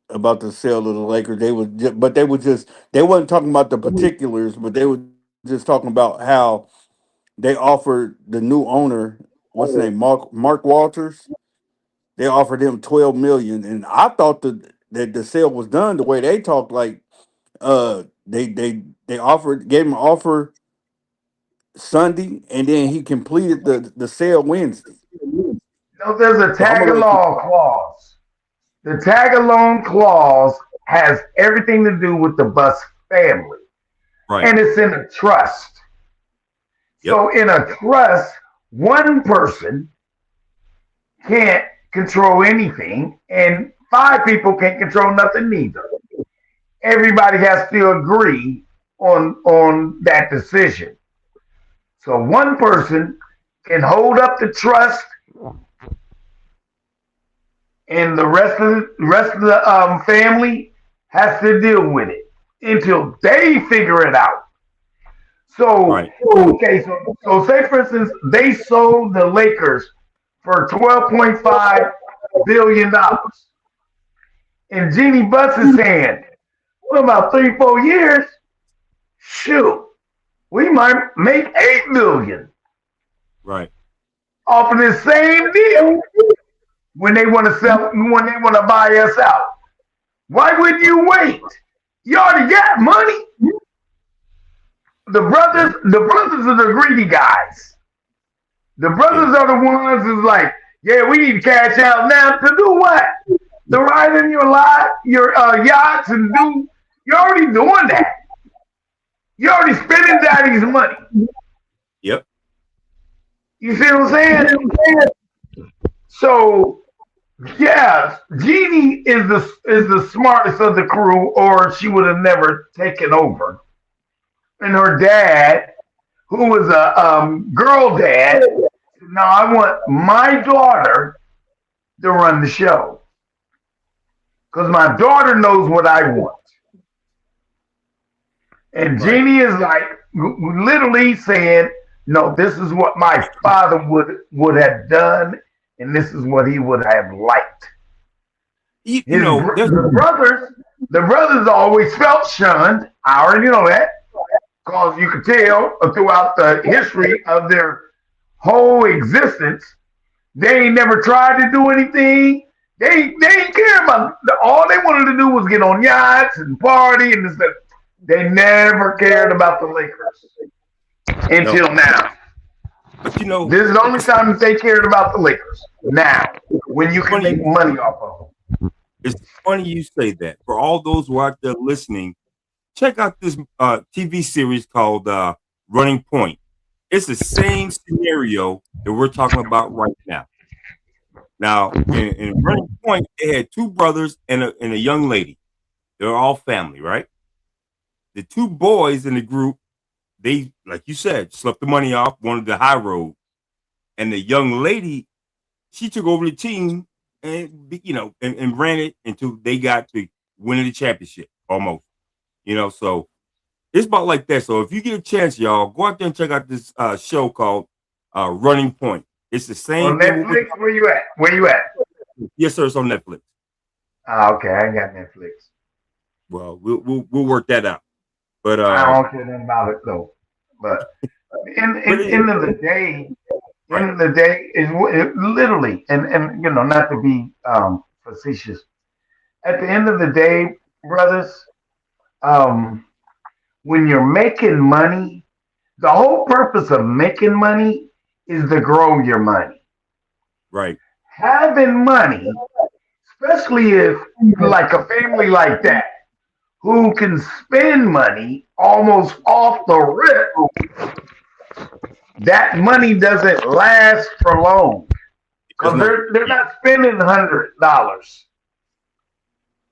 about the sale of the Lakers. They was but they wasn't talking about the particulars, but they were just talking about how they offered the new owner, what's his name, Mark Walters. They offered him 12 million, and I thought that the sale was done the way they talked. Like they gave him an offer Sunday, and then he completed the sale Wednesday. No, there's a So I'm tag gonna let you. along clause. The tag along clause has everything to do with the Bus family, Right. and it's in a trust. Yep. So in a trust, one person can't control anything, and five people can't control nothing neither. Everybody has to agree on that decision. So one person can hold up the trust, and the rest of the family has to deal with it until they figure it out. So Right. okay, so say for instance they sold the Lakers for $12.5 billion, and Jeannie Buss is saying, "What about 3 4 years? Shoot, we might make 8 billion Right. off of this same deal when they want to sell, when they want to buy us out. Why wouldn't you wait? You already got money." Yep. The brothers are the greedy guys. The Yeah. brothers are the ones who's like, yeah, we need to cash out now to do what? To ride in your yachts and do. You're already doing that. You're already spending daddy's money. Yep. You see what I'm saying? So yeah, Jeannie is the smartest of the crew, or she would have never taken over. And her dad, who was a girl dad, no, I want my daughter to run the show because my daughter knows what I want. And Right. Jeannie is like literally saying, "No, this is what my father would have done, and this is what he would have liked." You know, there's The brothers always felt shunned. I already know that because you could tell throughout the history of their whole existence, they ain't never tried to do anything. They ain't care about all they wanted to do was get on yachts and party and this. That. They never cared about the Lakers no, until now. but you know, This is the only time that they cared about the Lakers. Now, when you can funny. make money off of them. It's funny you say that. For all those who are out there listening, check out this TV series called Running Point. It's the same scenario that we're talking about right now. Now, in Running Point, they had two brothers and a young lady. They're all family, right? The two boys in the group, they, like you said, slept the money off, wanted the high road. And the young lady, she took over the team and and ran it until they got to winning the championship almost. So it's about like that. So if you get a chance, y'all, go out there and check out this show called Running Point. It's the On same thing. Netflix, where you at? Where you at? Yes, sir. It's on Netflix. Ah, okay, I ain't got Netflix. Well, we'll work that out. But I don't care nothing about it though. But but end of the day, right, end of the day is literally, and not to be facetious. At the end of the day, brothers, um, when you're making money, the whole purpose of making money is to grow your money. right, Having money, especially if like a family like that, who can spend money almost off the rip, that money doesn't last for long it's because not. they're not spending $100.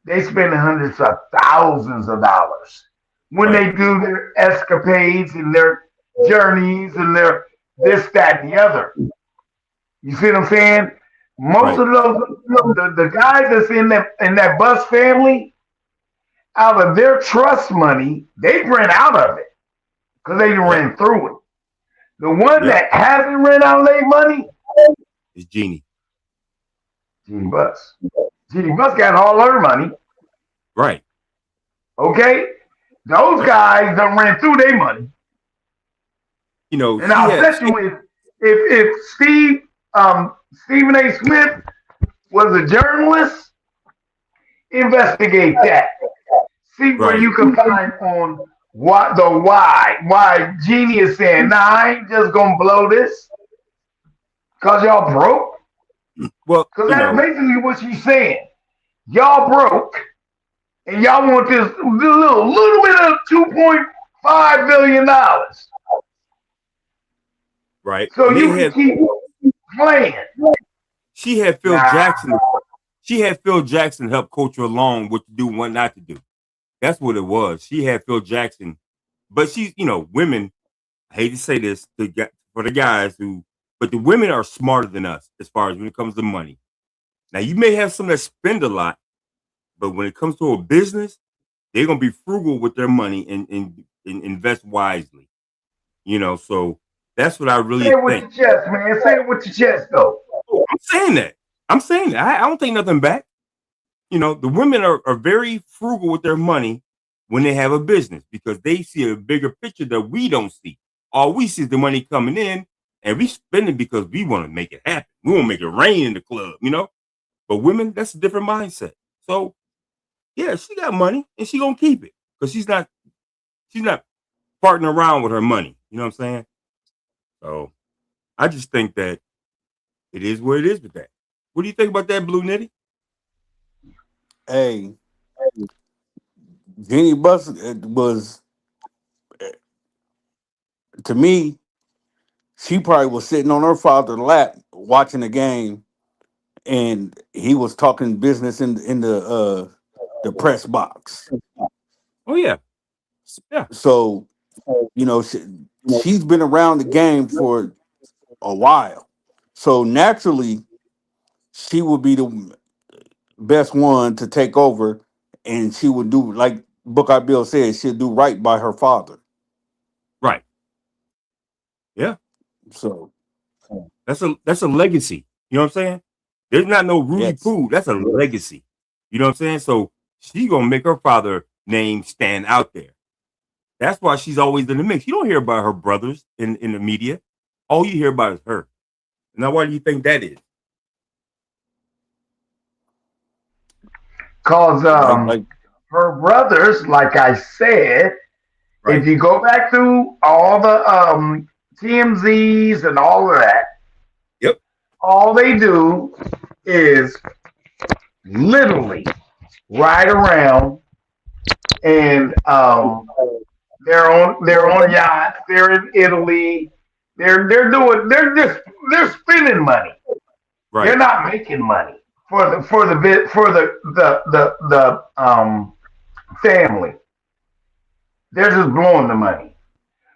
They spend hundreds of thousands of dollars when Right, they do their escapades and their journeys and their this, that, and the other. You see what I'm saying? Most right, of those the guys that's in that bus family, out of their trust money, they ran out of it because they yep, ran through it. The one Yep. that hasn't ran out their money, It's Jeannie. Jeannie Buss. Jeannie Buss got all her money. Right. Okay? Those Yep. guys done ran through their money. You know, And I'll bet you if Stephen A. Smith was a journalist, investigate that. See where right. you can find on why Jeannie is saying, nah, I ain't just gonna blow this because y'all broke. Well, Because that's basically what she's saying. Y'all broke and y'all want this little bit of $2.5 billion. right. So And you can keep playing. she had Phil Nah. Jackson. She had Phil Jackson help coach her along what to do, what not to do. That's what it was. She had Phil Jackson, but she's, women. I hate to say this for the guys but the women are smarter than us as far as when it comes to money. Now you may have some that spend a lot, but when it comes to a business, they're gonna be frugal with their money and invest wisely. So that's what I Say really it with think. your chest, man. Say it with your chest, though. I'm saying that. I'm saying that. I don't take nothing back. The women are very frugal with their money when they have a business because they see a bigger picture that we don't see. All we see is the money coming in and we spend it because we want to make it happen. We want to make it rain in the club. But women, that's a different mindset. So yeah, she got money and she gonna keep it because she's not farting around with her money. You know what I'm saying? So I just think that it is what it is with that. What do you think about that, Blue Nitty? Hey, Jeannie Buss was, to me, she probably was sitting on her father's lap watching the game, and he was talking business in the press box. Oh yeah, yeah, So she's been around the game for a while. So naturally, she would be the best one to take over, and she would do like Book Bill said. She'll do right by her father. right, yeah. So That's a legacy. You know what I'm saying? There's not no Rudy yes, Poo. That's a legacy. You know what I'm saying? So she gonna make her father name stand out there. That's why she's always in the mix. You don't hear about her brothers in the media. All you hear about is her. Now, why do you think that is? Because like her brothers, like I said, if Right. you go back through all the TMZs and all of that, Yep. all they do is literally ride around and they're on yachts, they're in Italy, they're spending money. They're Right. not making money for the family. They're just blowing the money.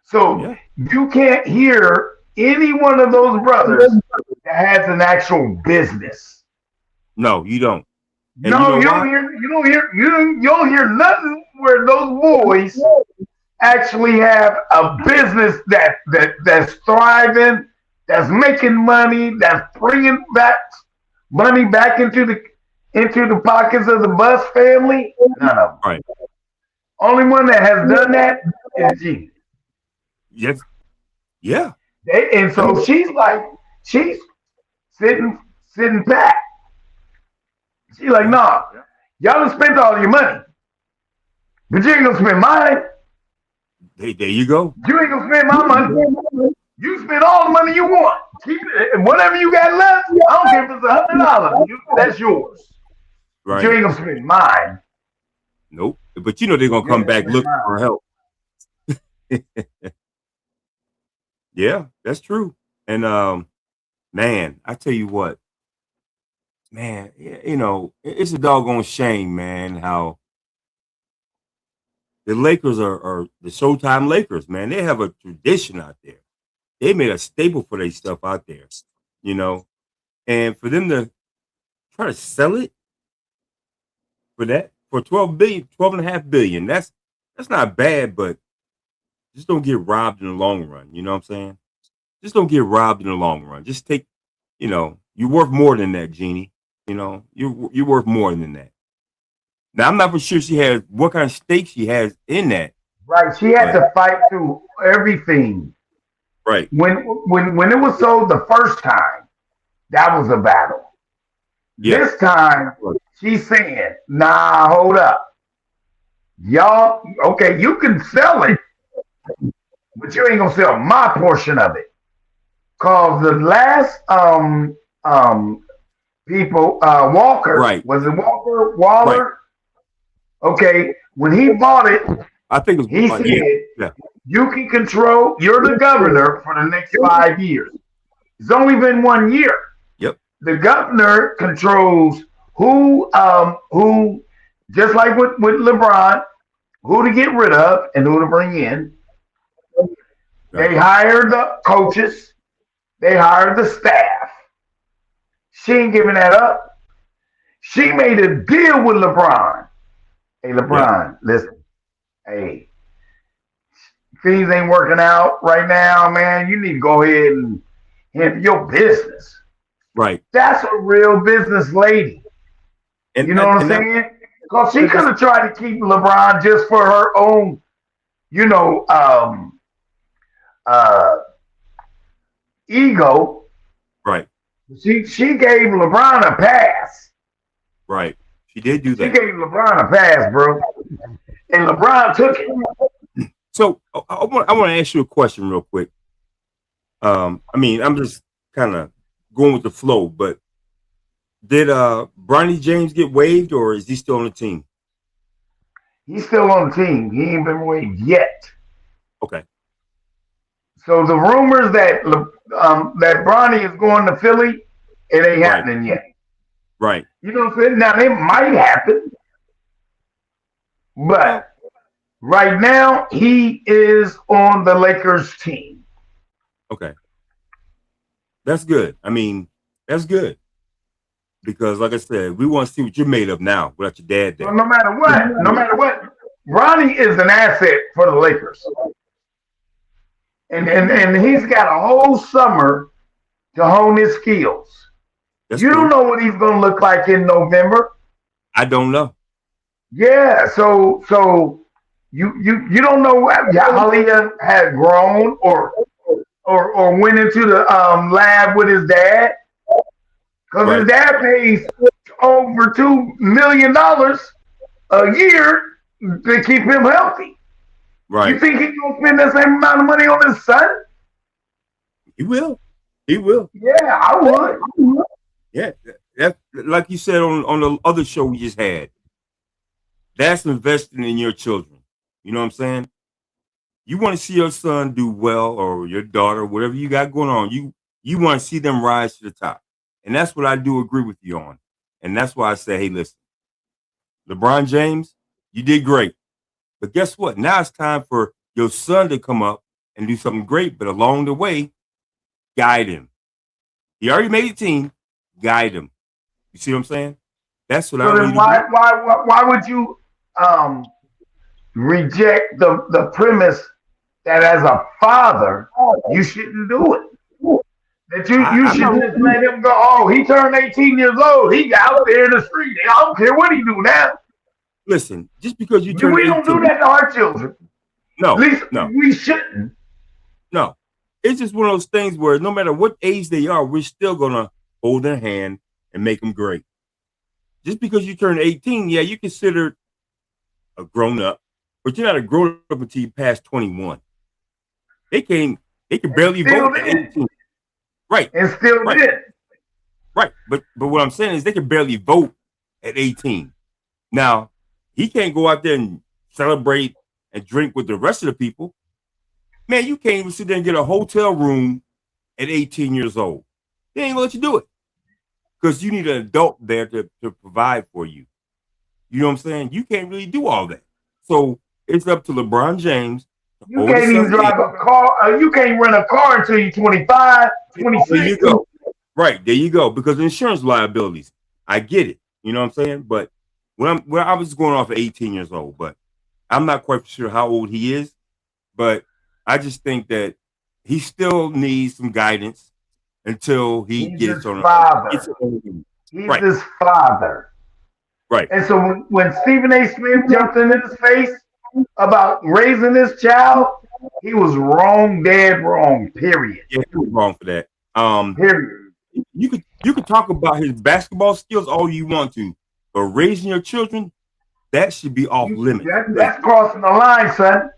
So Yeah. you can't hear any one of those brothers that has an actual business. No, you don't. And you No, know you don't why? hear you don't hear nothing where those boys actually have a business that's thriving, that's making money, that's bringing back money back into the pockets of the Bus family. None of them. Right. Only one that has done that is Gina. Yes. Yeah. And I so mean, she's sitting back. She's like, yeah. nah, y'all done spent all your money, but you ain't gonna spend mine. There you go. You ain't gonna spend my money. You spend all the money you want. Keep it, and whatever you got left, I don't care if it's $100. That's yours. But you Right. ain't gonna spend mine. Nope. But they're gonna You ain't come gonna back spend looking mine. for help. Yeah, that's true. And man, I tell you what, man, it's a doggone shame, man, how the Lakers are the Showtime Lakers, man. They have a tradition out there. They made a staple for their stuff out there, you know. And for them to try to sell it for that for 12 billion, 12.5 billion, that's not bad, but just don't get robbed in the long run. You know what I'm saying? just don't get robbed in the long run. Just take, you're worth more than that, Jeannie. You're worth more than that. Now I'm not for sure she has what kind of stake she has in that. Right. She had But to fight through everything. right, When it was sold the first time, that was a battle. yeah, This time, she's saying, nah, hold up. Y'all, okay, you can sell it, but you ain't gonna sell my portion of it. Cause the last people, Walker, right, was it Walker? right. Waller? Okay, when he bought it, I think it he was yeah, said, yeah, you can control, you're the governor for the next 5 years. It's only been 1 year. yep, The governor controls who just like with LeBron, who to get rid of and who to bring in. right, They hire the coaches, they hire the staff. She ain't giving that up. She made a deal with LeBron. Hey yeah, LeBron, listen, hey, things ain't working out right now, man. You need to go ahead and handle your business. right. That's a real business lady. And You know and, what I'm and that, saying? Because she could that's have tried to keep LeBron just for her own, you know, uh, ego. right, She gave LeBron a pass. right. She did do She that. gave LeBron a pass, bro, and LeBron took it. So I want to ask you a question real quick. I mean, I'm just kind of going with the flow, but did Bronny James get waived, or is he still on the team? He's still on the team. He ain't been waived yet. Okay, So the rumors that Bronny is going to Philly, it ain't right, happening yet. right. You know what I'm saying? Now it might happen, Well, but right now he is on the Lakers team. okay, that's good. I mean, that's good because, like I said, we want to see what you're made of now without your dad So there. no matter what, Bronny is an asset for the Lakers, and he's got a whole summer to hone his skills. That's You don't true. know what he's going to look like in November. I don't know. Yeah, so you don't know how he had grown or went into the lab with his dad because his Right, dad pays over $2 million a year to keep him healthy. You right. think he's gonna spend the same amount of money on his son? He will. He will. Yeah, I would. Yeah. That, like you said on the other show we just had, that's investing in your children. You know what I'm saying? You want to see your son do well, or your daughter, whatever you got going on. You want to see them rise to the top, and that's what I do agree with you on. And that's why I say, hey, listen, LeBron James, you did great, but guess what? Now it's time for your son to come up and do something great, but along the way, guide him. He already made a team. Guide him. You see what I'm saying? That's what I So want then you to do. why would you um, reject the premise that as a father you shouldn't do it? That you I'm should not. just let him go. Oh, he turned 18 years old. He out there in the street. I don't care what he do now. Listen, just because you turn We don't do 18, that to our children. At no, least no, we shouldn't. no. It's just one of those things where no matter what age they are, we're still gonna hold their hand and make them great. Just because you turn 18, yeah, you consider a grown up, but you're not a grown up until you pass 21. They can they can And barely still vote at did. 18. Right, And still right, did. right. But what I'm saying is they can barely vote at 18. Now, he can't go out there and celebrate and drink with the rest of the people. Man, you can't even sit there and get a hotel room at 18 years old. They ain't gonna let you do it because you need an adult there to provide for you. You know what I'm saying? You can't really do all that. So it's up to LeBron James to You hold his can't even son's hand. drive a car. You can't rent a car until you're 25, There you 26. go. Right, there you go. Because insurance liabilities. I get it. You know what I'm saying? But when I was going off at 18 years old, but I'm not quite sure how old he is. But I just think that he still needs some guidance until he He's his gets on. Gets father. on He's right, his father. right. And so when Stephen A. Smith jumped in his face about raising this child, he was wrong, dead wrong. Period. Yeah, he was wrong for that. Um, Period. you could talk about his basketball skills all you want to, but raising your children, that should be off limits. Because That's crossing the line, son.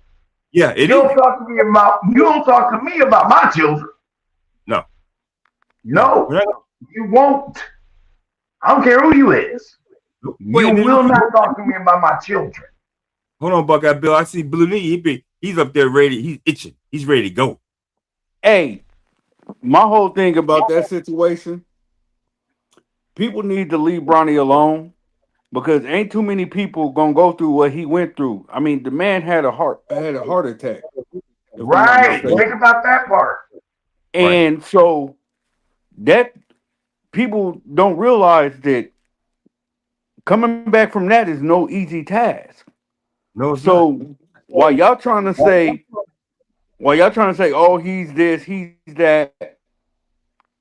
yeah, it You is. don't talk to me about you don't talk to me about my children. No, no. No, you won't. I don't care who you is. Wait, You and then will not talk to me about my children. hold on, Buckeye Bill. I see Blue Knee. He's up there ready. He's itching. He's ready to go. Hey, my whole thing about that situation, people need to leave Bronny alone because ain't too many people gonna go through what he went through. I mean, the man had a heart attack, if I'm not Right. mistaken. Think about that part. Right. And so that people don't realize that coming back from that is no easy task. No, it's not. So while y'all trying to say, oh, he's this, he's that,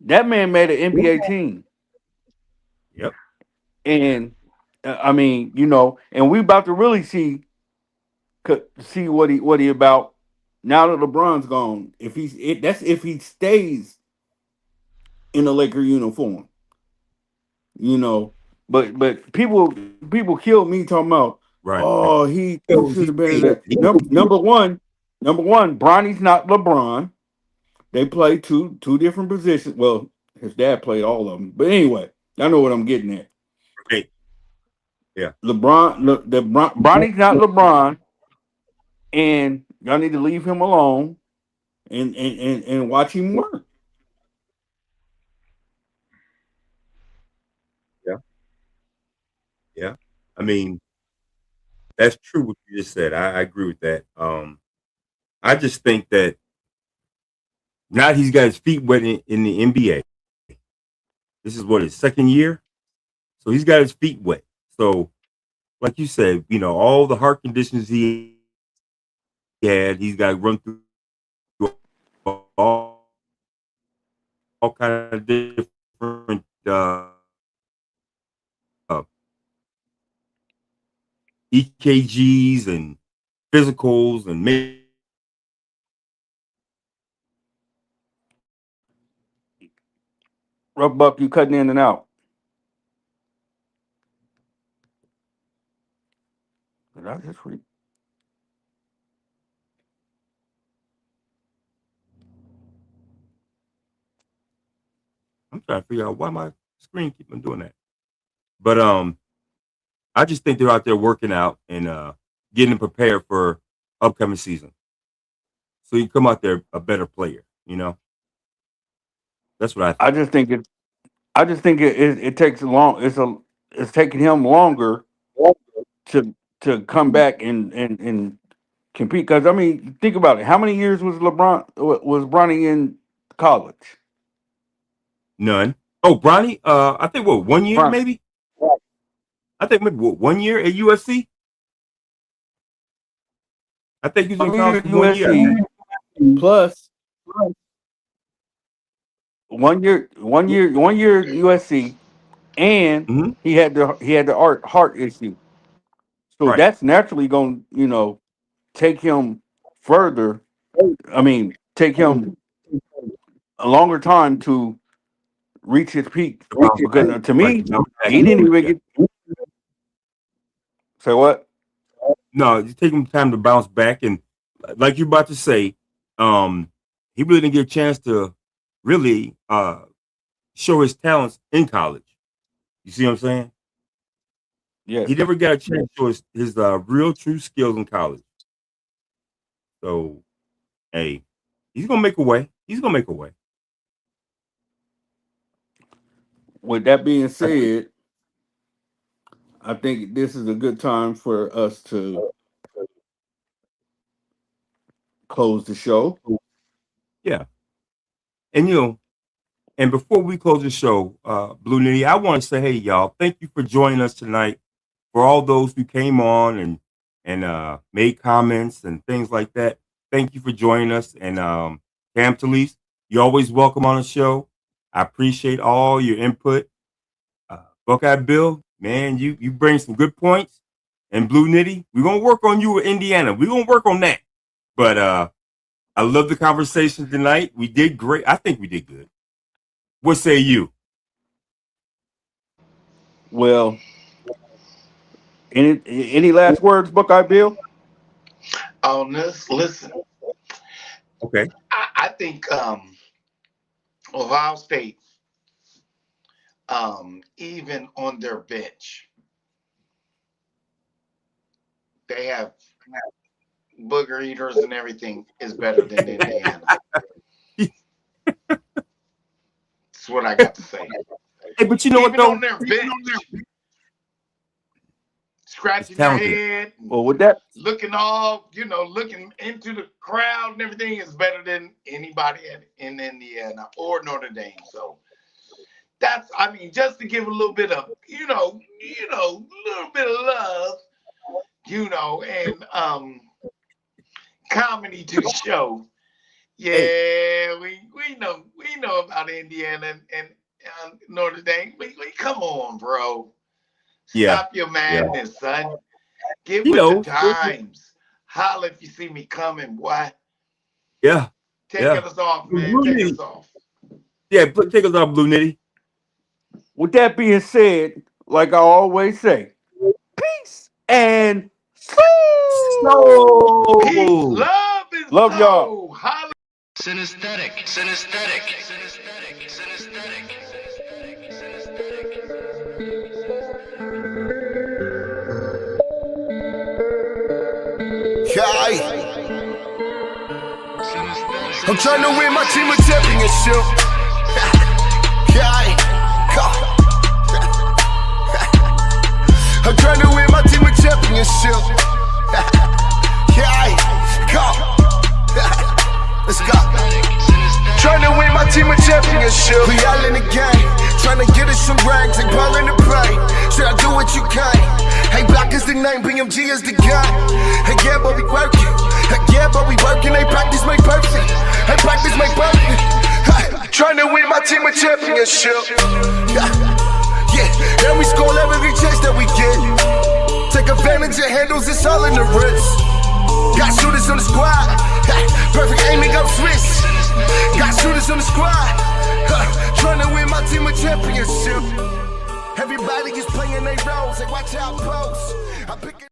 that man made an NBA team, Yep. and I mean, and we about to really see what he about now that LeBron's gone. That's if he stays in the Laker uniform, you know. But people killed me talking about, Right. oh, he So should he, have been he, that. he Number one, Bronny's not LeBron. They play two different positions. Well, his dad played all of them. But anyway, I know what I'm getting at. okay. Yeah. Bronny's not LeBron, and y'all need to leave him alone and watch him work. Yeah. Yeah. I mean, that's true what you just said. I agree with that. I just think that now he's got his feet wet in the NBA. This is what his second year, so he's got his feet wet. So, like you said, all the heart conditions he had, he's got to run through all kind of different EKGs and physicals and Rough Buck, you cutting in and out. Did I just read? I'm trying to figure out why my screen keep on doing that. But I just think they're out there working out and getting prepared for upcoming season. So you come out there a better player. That's what I I think. just think it. I just think it takes long. It's taking him longer to come back and compete. Because I mean, think about it. How many years was Bronny in college? None. Oh, Bronny. I think what 1 year Bron, maybe. I think maybe what 1 year at USC. I think he was in 1 year college at for 1 year. USC plus 1 year at USC, and Hmm. he had the heart issue. So Right. that's naturally going to take him further. I mean, take him a longer time to reach his peak To bounce back. because to Right. me, To bounce back. he didn't even Yeah. get. Say what? No, it's taking time to bounce back, and like you're about to say, um, he really didn't get a chance to really show his talents in college. You see what I'm saying? Yes. He never got a chance to show his real true skills in college. So, hey, he's gonna make a way. He's gonna make a way. With that being I think. said, I think this is a good time for us to close the show. Yeah, and and before we close the show, Blue Nitty, I want to say, hey, y'all, thank you for joining us tonight. For all those who came on and made comments and things like that, thank you for joining us. And Cam Talise, you're always welcome on the show. I appreciate all your input. Buckeye Bill, man, you bring some good points. And Blue Nitty, we're gonna work on you with Indiana. We're gonna work on that. But I love the conversation tonight. We did great. I think we did good. What say you? Well, any last words, Buckeye Bill? On this, listen, Okay. I think Ohio State, even on their bench, they have booger eaters and everything is better than Indiana. That's what I got to say. Hey, but you know Even what though? on their bench, scratching their Talented. head, Well, with that, looking all, looking into the crowd and everything is better than anybody in Indiana or Notre Dame. So that's, just to give a little bit of, little bit of love, and comedy to the show. Yeah, Hey. we know about Indiana and Notre Dame. We come on, bro. Yeah. Stop your madness, son. Get You with know. the times. Holla if you see me coming, boy. Yeah. Take us off, man. Blue Take Nitty. us off. Yeah, take us off, Blue Nitty. with that being said, like I always say, peace and soul. Peace, love, and Love y'all. soul. Holla. Synesthetic, synesthetic, synesthetic, synesthetic. I'm trying to win my team a championship. I'm trying to win my team a championship. Let's go. Trying to win my team a championship. We all in the game, trying to get us some ranks, ain't ballin' the pain. Should I do what you can? Hey, Black is the name, BMG is the guy. Hey, yeah, but we working. Hey, yeah, but we working. Hey, practice make perfect. Hey, practice make perfect. Trying to win my team a championship. Yeah, and we score every chance that we get. Take advantage of handles, it's all in the wrist. Got shooters on the squad. Perfect aiming up Swiss. Got shooters on the squad. Trying to win my team a championship. Everybody is playing their roles. Hey, watch out, pose.